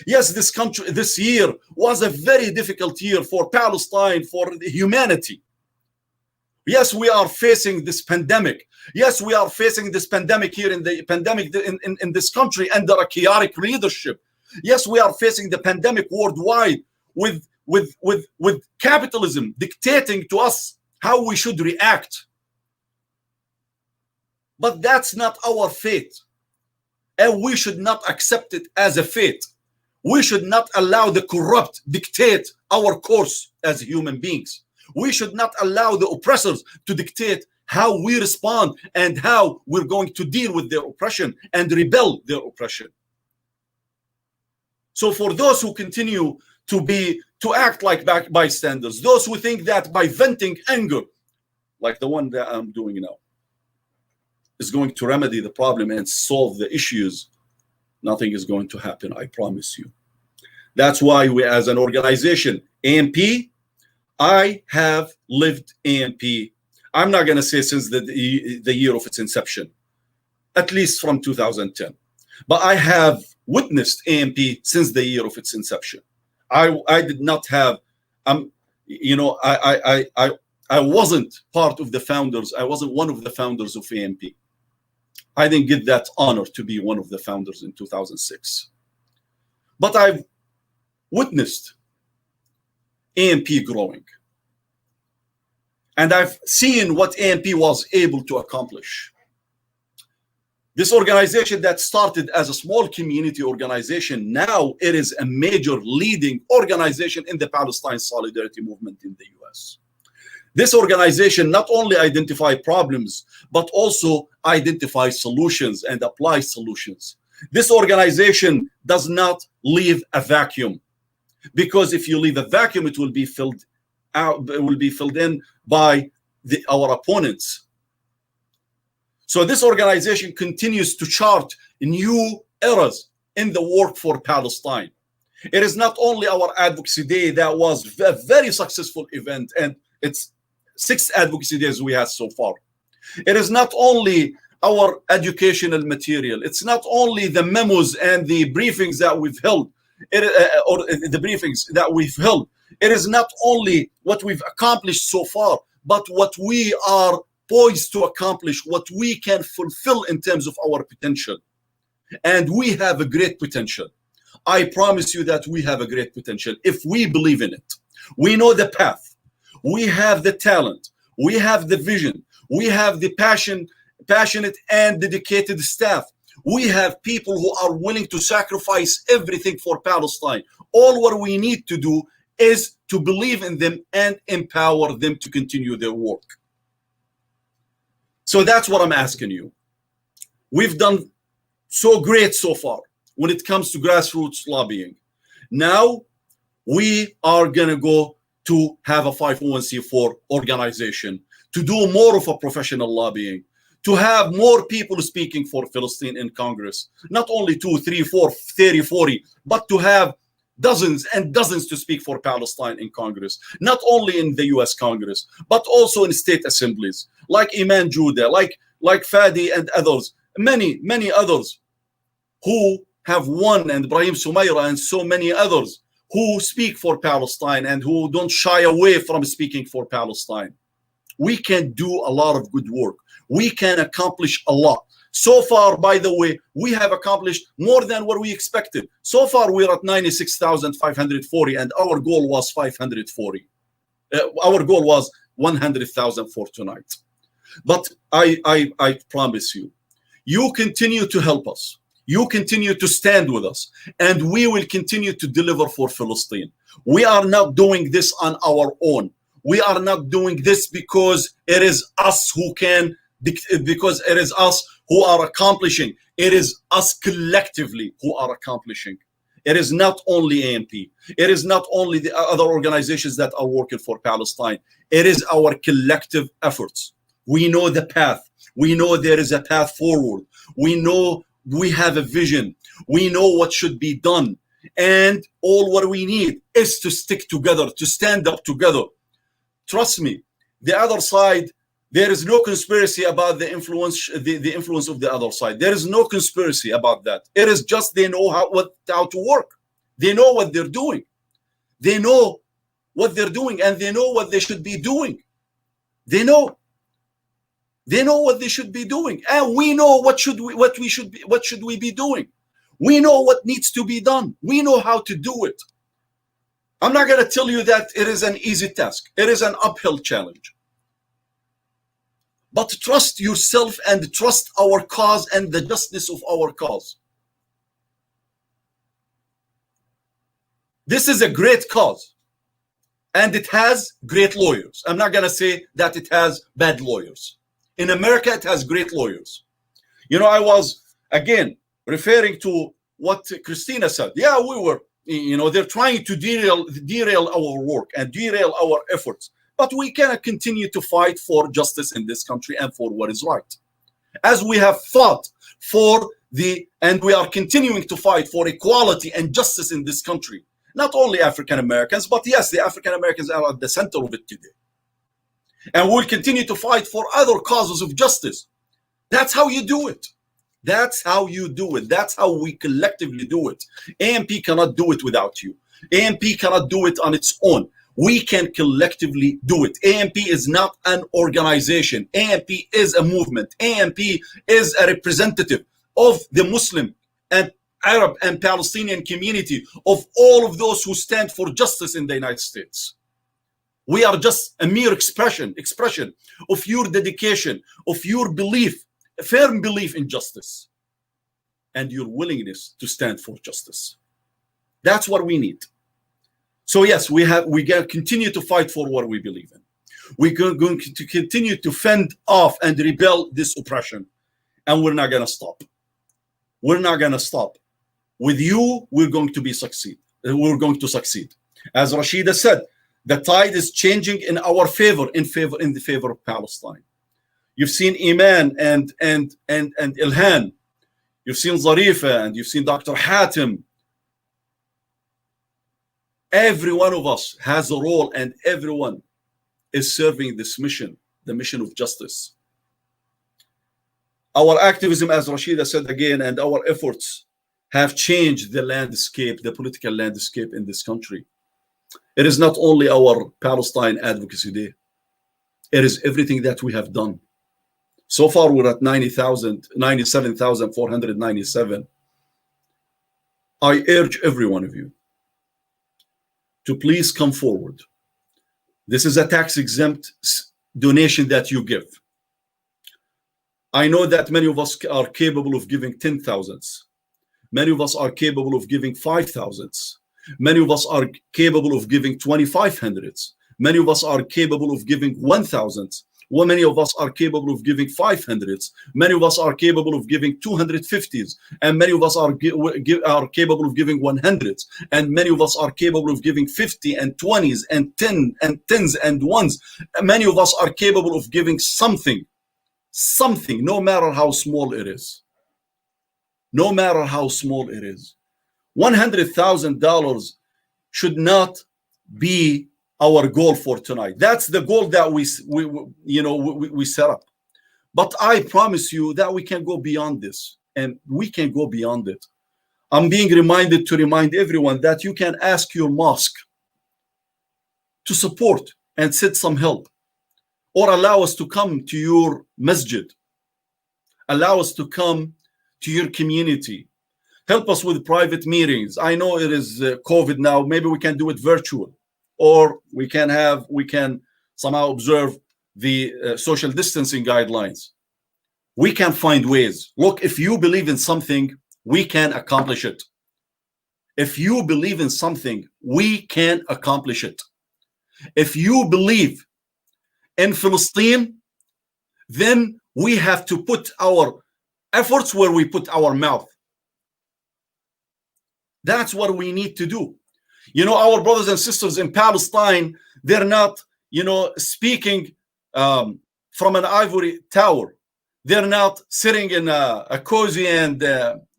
Yes, this year was a very difficult year for Palestine, for humanity. Yes, we are facing this pandemic. Yes, we are facing this pandemic here in this country under a chaotic leadership. Yes, we are facing the pandemic worldwide with capitalism dictating to us how we should react. But that's not our fate. And we should not accept it as a fate. We should not allow the corrupt dictate our course as human beings. We should not allow the oppressors to dictate how we respond and how we're going to deal with their oppression and rebel their oppression. So for those who continue to act like bystanders, those who think that by venting anger, like the one that I'm doing now, is going to remedy the problem and solve the issues, nothing is going to happen, I promise you. That's why we, as an organization, AMP, I have lived AMP, I'm not going to say since the year of its inception, at least from 2010. But I have witnessed AMP since the year of its inception. I did not have, you know, I wasn't part of the founders. I wasn't one of the founders of AMP. I didn't get that honor to be one of the founders in 2006. But I've witnessed AMP growing. And I've seen what AMP was able to accomplish. This organization that started as a small community organization, now it is a major leading organization in the Palestine solidarity movement in the US. This organization not only identifies problems, but also identifies solutions and applies solutions. This organization does not leave a vacuum, because if you leave a vacuum, it will be filled out, it will be filled in by our opponents. So this organization continues to chart new eras in the work for Palestine. It is not only our Advocacy Day that was a very successful event, and it's 6 Advocacy Days we had so far. It is not only our educational material. It's not only the memos and the briefings that we've held, or the briefings that we've held. It is not only what we've accomplished so far, but what we are poised to accomplish, what we can fulfill in terms of our potential. And we have a great potential. I promise you that we have a great potential if we believe in it. We know the path. We have the talent. We have the vision. We have the passionate and dedicated staff. We have people who are willing to sacrifice everything for Palestine. All what we need to do is to believe in them and empower them to continue their work. So that's what I'm asking you. We've done so great so far when it comes to grassroots lobbying. Now we are going to go to have a 501c4 organization, to do more of a professional lobbying, to have more people speaking for Palestine in Congress, not only 2, 3, 4, 30, 40, but to have dozens and dozens to speak for Palestine in Congress, not only in the US Congress, but also in state assemblies, like Iman Jodeh, like Fadi and others, many others who have won, and Ibrahim Sumaira and so many others who speak for Palestine and who don't shy away from speaking for Palestine. We can do a lot of good work. We can accomplish a lot. So far, by the way, we have accomplished more than what we expected. So far, we're at 96,540, and our goal was 540. Our goal was 100,000 for tonight. But I promise you, you continue to help us. You continue to stand with us, and we will continue to deliver for Palestine. We are not doing this on our own. We are not doing this because it is us who can, because it is us who are accomplishing. It is us collectively who are accomplishing. It is not only AMP. It is not only the other organizations that are working for Palestine. It is our collective efforts. We know the path. We know there is a path forward. We know we have a vision. We know what should be done. And all what we need is to stick together, to stand up together. Trust me, the other side, There is no conspiracy about the influence of the other side. There is no conspiracy about that. It is just they know how to work. They know what they're doing. They know what they're doing, and they know what they should be doing. They know what they should be doing, and we know what should we be doing. We know what needs to be done. We know how to do it. I'm not going to tell you that it is an easy task. It is an uphill challenge. But trust yourself and trust our cause and the justice of our cause. This is a great cause, and it has great lawyers. I'm not going to say that it has bad lawyers. In America, it has great lawyers. You know, I was, again, referring to what Christina said. Yeah, we were, you know, they're trying to derail our work and derail our efforts. But we cannot continue to fight for justice in this country and for what is right. As we have fought for and we are continuing to fight for equality and justice in this country. Not only African Americans, but yes, the African Americans are at the center of it today. And we'll continue to fight for other causes of justice. That's how you do it. That's how you do it. That's how we collectively do it. AMP cannot do it without you. AMP cannot do it on its own. We can collectively do it. AMP is not an organization. AMP is a movement. AMP is a representative of the Muslim and Arab and Palestinian community, of all of those who stand for justice in the United States. We are just a mere expression of your dedication, of your belief, a firm belief in justice, and your willingness to stand for justice. That's what we need. So yes, we gotta continue to fight for what we believe in. We're going to continue to fend off and rebel this oppression, and we're not gonna stop. We're not gonna stop. With you, we're going to succeed. We're going to succeed. As Rashida said, the tide is changing in our favor, in the favor of Palestine. You've seen Iman and Ilhan. You've seen Zarifa, and you've seen Dr. Hatem. Every one of us has a role, and everyone is serving this mission, the mission of justice. Our activism, as Rashida said again, and our efforts have changed the landscape, the political landscape in this country. It is not only our Palestine Advocacy Day. It is everything that we have done. So far, we're at 97,497. I urge every one of you to please come forward. This is a tax-exempt donation that you give. I know that many of us are capable of giving 10,000s. Many of us are capable of giving 5,000s. Many of us are capable of giving 2,500s. Many of us are capable of giving 1,000s. Well, many of us are capable of giving 500s. Many of us are capable of giving 250s. And many of us are capable of giving 100s. And many of us are capable of giving 50 and 20s and 10 and 10s and 1s. Many of us are capable of giving something, no matter how small it is. No matter how small it is. $100,000 should not be our goal for tonight. That's the goal that we set up. But I promise you that we can go beyond this, and we can go beyond it. I'm being reminded to remind everyone that you can ask your mosque to support and send some help, or allow us to come to your masjid, allow us to come to your community, help us with private meetings. I know it is COVID now. Maybe we can do it virtual, or we can somehow observe the social distancing guidelines. We can find ways. Look, if you believe in something, we can accomplish it. If you believe in something, we can accomplish it. If you believe in Palestine, then we have to put our efforts where we put our mouth. That's what we need to do. You know, our brothers and sisters in Palestine, they're not, speaking from an ivory tower. They're not sitting in a cozy and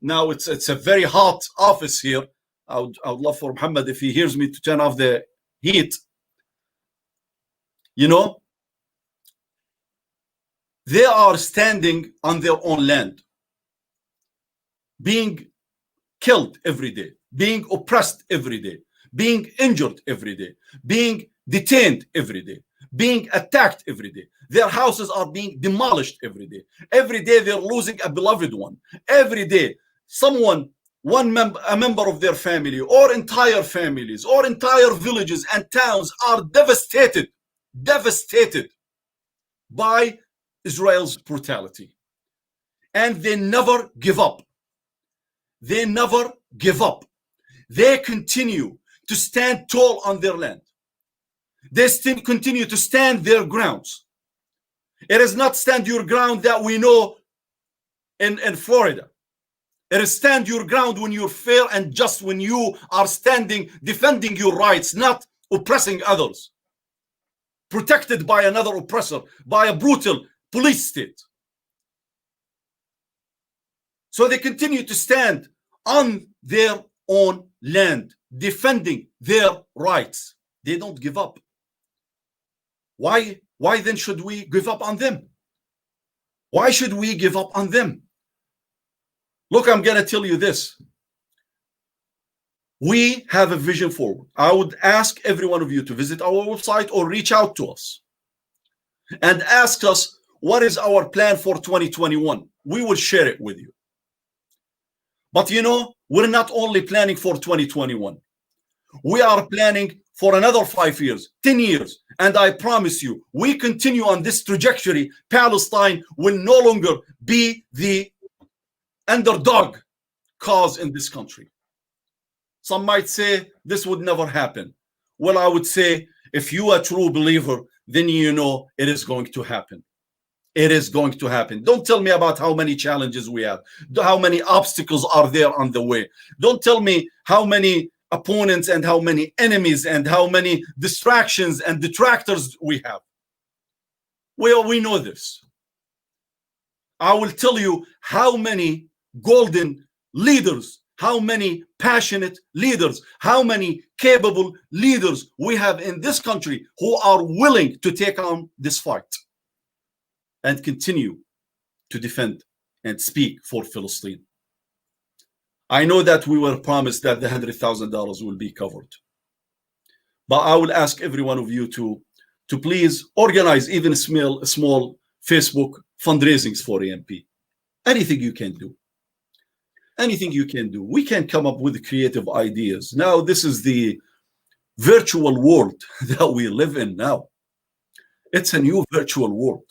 now it's a very hot office here. I would love for Muhammad, if he hears me, to turn off the heat. They are standing on their own land, being killed every day, being oppressed every day, being injured every day, being detained every day, being attacked every day. Their houses are being demolished every day. Every day they're losing a beloved one. Every day someone, a member of their family or entire families or entire villages and towns are devastated by Israel's brutality. And they never give up. They never give up. They continue to stand tall on their land. They still continue to stand their grounds. It is not stand your ground that we know in Florida. It is stand your ground when you're fair and just, when you are standing, defending your rights, not oppressing others, protected by another oppressor, by a brutal police state. So they continue to stand on their own land, defending their rights. They don't give up. Why then should we give up on them? Why should we give up on them? Look, I'm going to tell you this. We have a vision forward. I would ask every one of you to visit our website or reach out to us and ask us, what is our plan for 2021? We will share it with you. But you know, we're not only planning for 2021. We are planning for another 5 years, 10 years. And I promise you, we continue on this trajectory, Palestine will no longer be the underdog cause in this country. Some might say this would never happen. Well, I would say, if you are a true believer, then you know it is going to happen. It is going to happen. Don't tell me about how many challenges we have, how many obstacles are there on the way. Don't tell me how many opponents and how many enemies and how many distractions and detractors we have. We know this. I will tell you how many golden leaders, how many passionate leaders, how many capable leaders we have in this country who are willing to take on this fight and continue to defend and speak for Palestine. I know that we were promised that the $100,000 will be covered. But I will ask every one of you to please organize even a small Facebook fundraisings for AMP. Anything you can do. Anything you can do. We can come up with creative ideas. Now, this is the virtual world that we live in now. It's a new virtual world.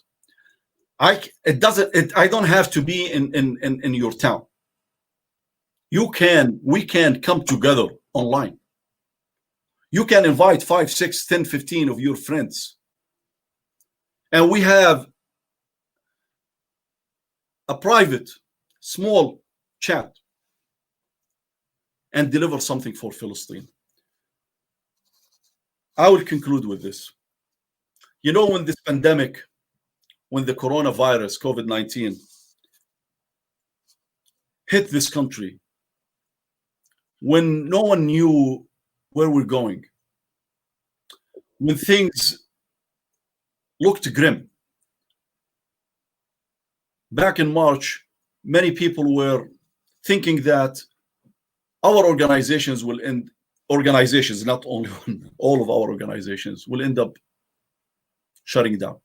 I don't have to be in your town. We can come together online. You can invite 5, 6, 10, 15 of your friends. And we have a private, small chat and deliver something for Palestine. I will conclude with this. You know, when this pandemic, when the coronavirus, COVID-19, hit this country, when no one knew where we're going, when things looked grim, back in March, many people were thinking that our organizations will end, not only one, all of our organizations will end up shutting down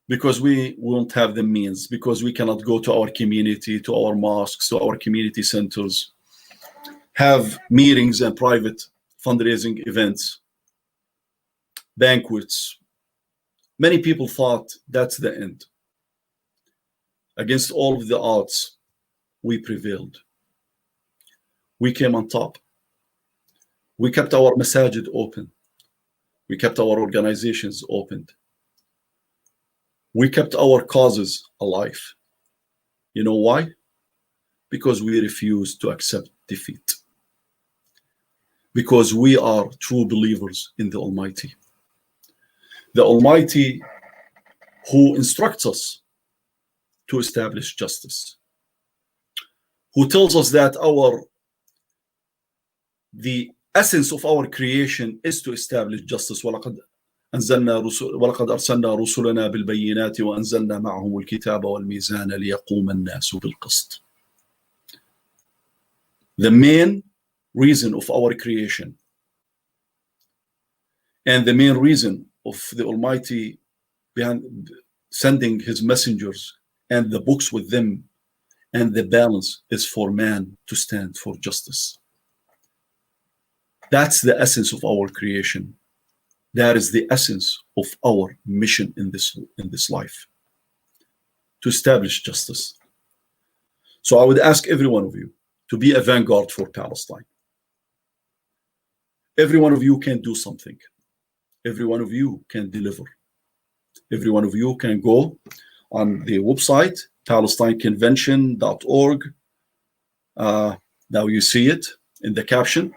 because we won't have the means, because we cannot go to our community, to our mosques, to our community centers, have meetings and private fundraising events, banquets. Many people thought that's the end. Against all of the odds, we prevailed. We came on top. We kept our masajid open. We kept our organizations opened. We kept our causes alive. You know why? Because we refused to accept defeat. Because we are true believers in the Almighty. The Almighty who instructs us to establish justice, who tells us that the essence of our creation is to establish justice. وَلَقَدْ ولقد أرسلنا رسلنا بالبينات وأنزلنا معهم الكتاب والميزان ليقوم الناس بالقسط. The main reason of our creation and the main reason of the Almighty behind sending his messengers and the books with them and the balance is for man to stand for justice. That's the essence of our creation. That is the essence of our mission in this life, to establish justice. So I would ask every one of you to be a vanguard for Palestine. Every one of you can do something. Every one of you can deliver. Every one of you can go on the website, PalestineConvention.org. Now you see it in the caption,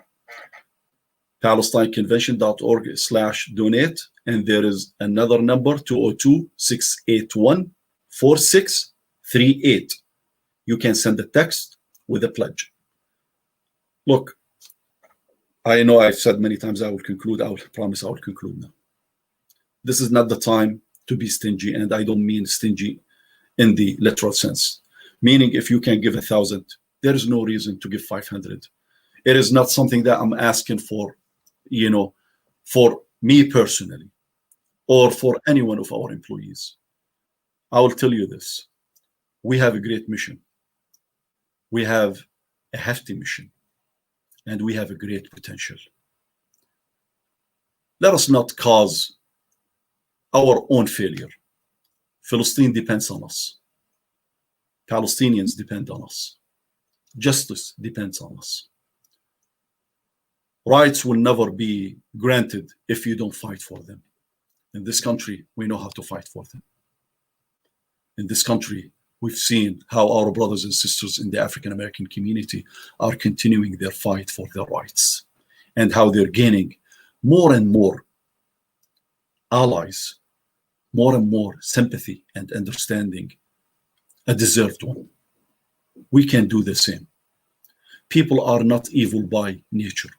PalestineConvention.org/donate. And there is another number, 202-681-4638. You can send a text with a pledge. Look, I know I've said many times I will conclude. I will promise I will conclude now. This is not the time to be stingy, and I don't mean stingy in the literal sense. Meaning, if you can give 1,000, there is no reason to give 500. It is not something that I'm asking for, you know, for me personally, or for any one of our employees. I will tell you this: we have a great mission. We have a hefty mission, and we have a great potential. Let us not cause our own failure. Palestine depends on us. Palestinians depend on us. Justice depends on us. Rights will never be granted if you don't fight for them. In this country, we know how to fight for them. In this country, we've seen how our brothers and sisters in the African American community are continuing their fight for their rights, and how they're gaining more and more allies, more and more sympathy and understanding, a deserved one. We can do the same. People are not evil by nature.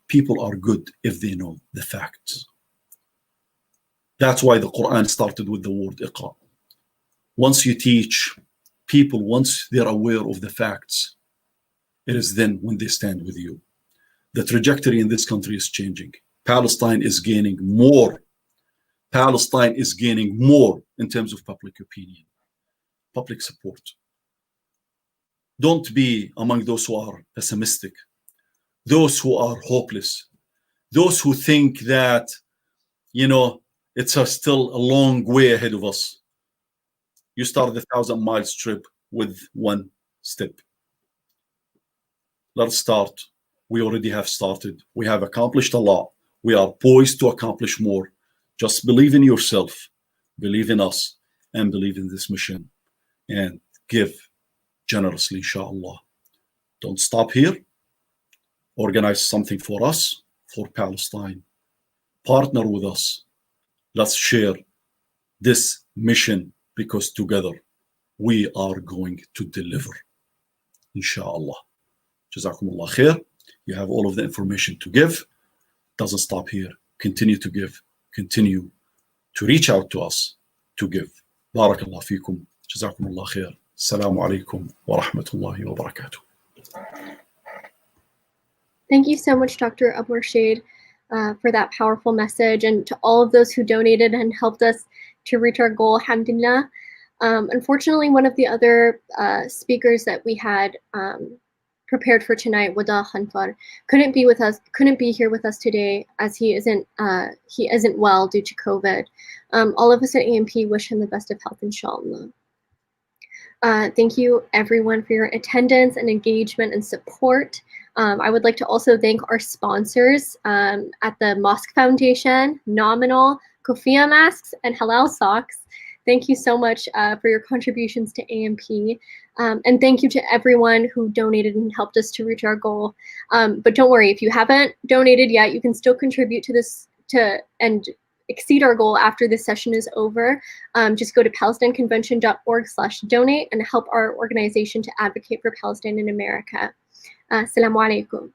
People are good if they know the facts. That's why the Quran started with the word Iqra. Once you teach people, once they're aware of the facts, it is then when they stand with you. The trajectory in this country is changing. Palestine is gaining more. Palestine is gaining more in terms of public opinion, public support. Don't be among those who are pessimistic, those who are hopeless, those who think that, you know, it's still a long way ahead of us. You start the 1,000-mile trip with one step. Let's start. We already have started. We have accomplished a lot. We are poised to accomplish more. Just believe in yourself, believe in us, and believe in this mission, and give generously, inshallah. Don't stop here. Organize something for us, for Palestine. Partner with us. Let's share this mission, because together we are going to deliver, inshallah. Jazakumullah khair. You have all of the information to give. Doesn't stop here. Continue to give. Continue to reach out to us to give. Barakallah fikum. Jazakumullah khair. Assalamu alaikum wa rahmatullahi wa barakatuh. Thank you so much, Dr. Abuirshaid, for that powerful message, and to all of those who donated and helped us to reach our goal, alhamdulillah. Unfortunately, one of the other speakers that we had prepared for tonight, Wada Hanfar, couldn't be here with us today, as he isn't well due to COVID. All of us at AMP wish him the best of health, inshallah. Thank you everyone for your attendance and engagement and support. I would like to also thank our sponsors at the Mosque Foundation, Nominal, Kufia Masks, and Halal Socks. Thank you so much for your contributions to AMP. And thank you to everyone who donated and helped us to reach our goal. But don't worry, if you haven't donated yet, you can still contribute to this and exceed our goal after this session is over. Just go to PalestineConvention.org/donate and help our organization to advocate for Palestine in America. Assalamu alaikum.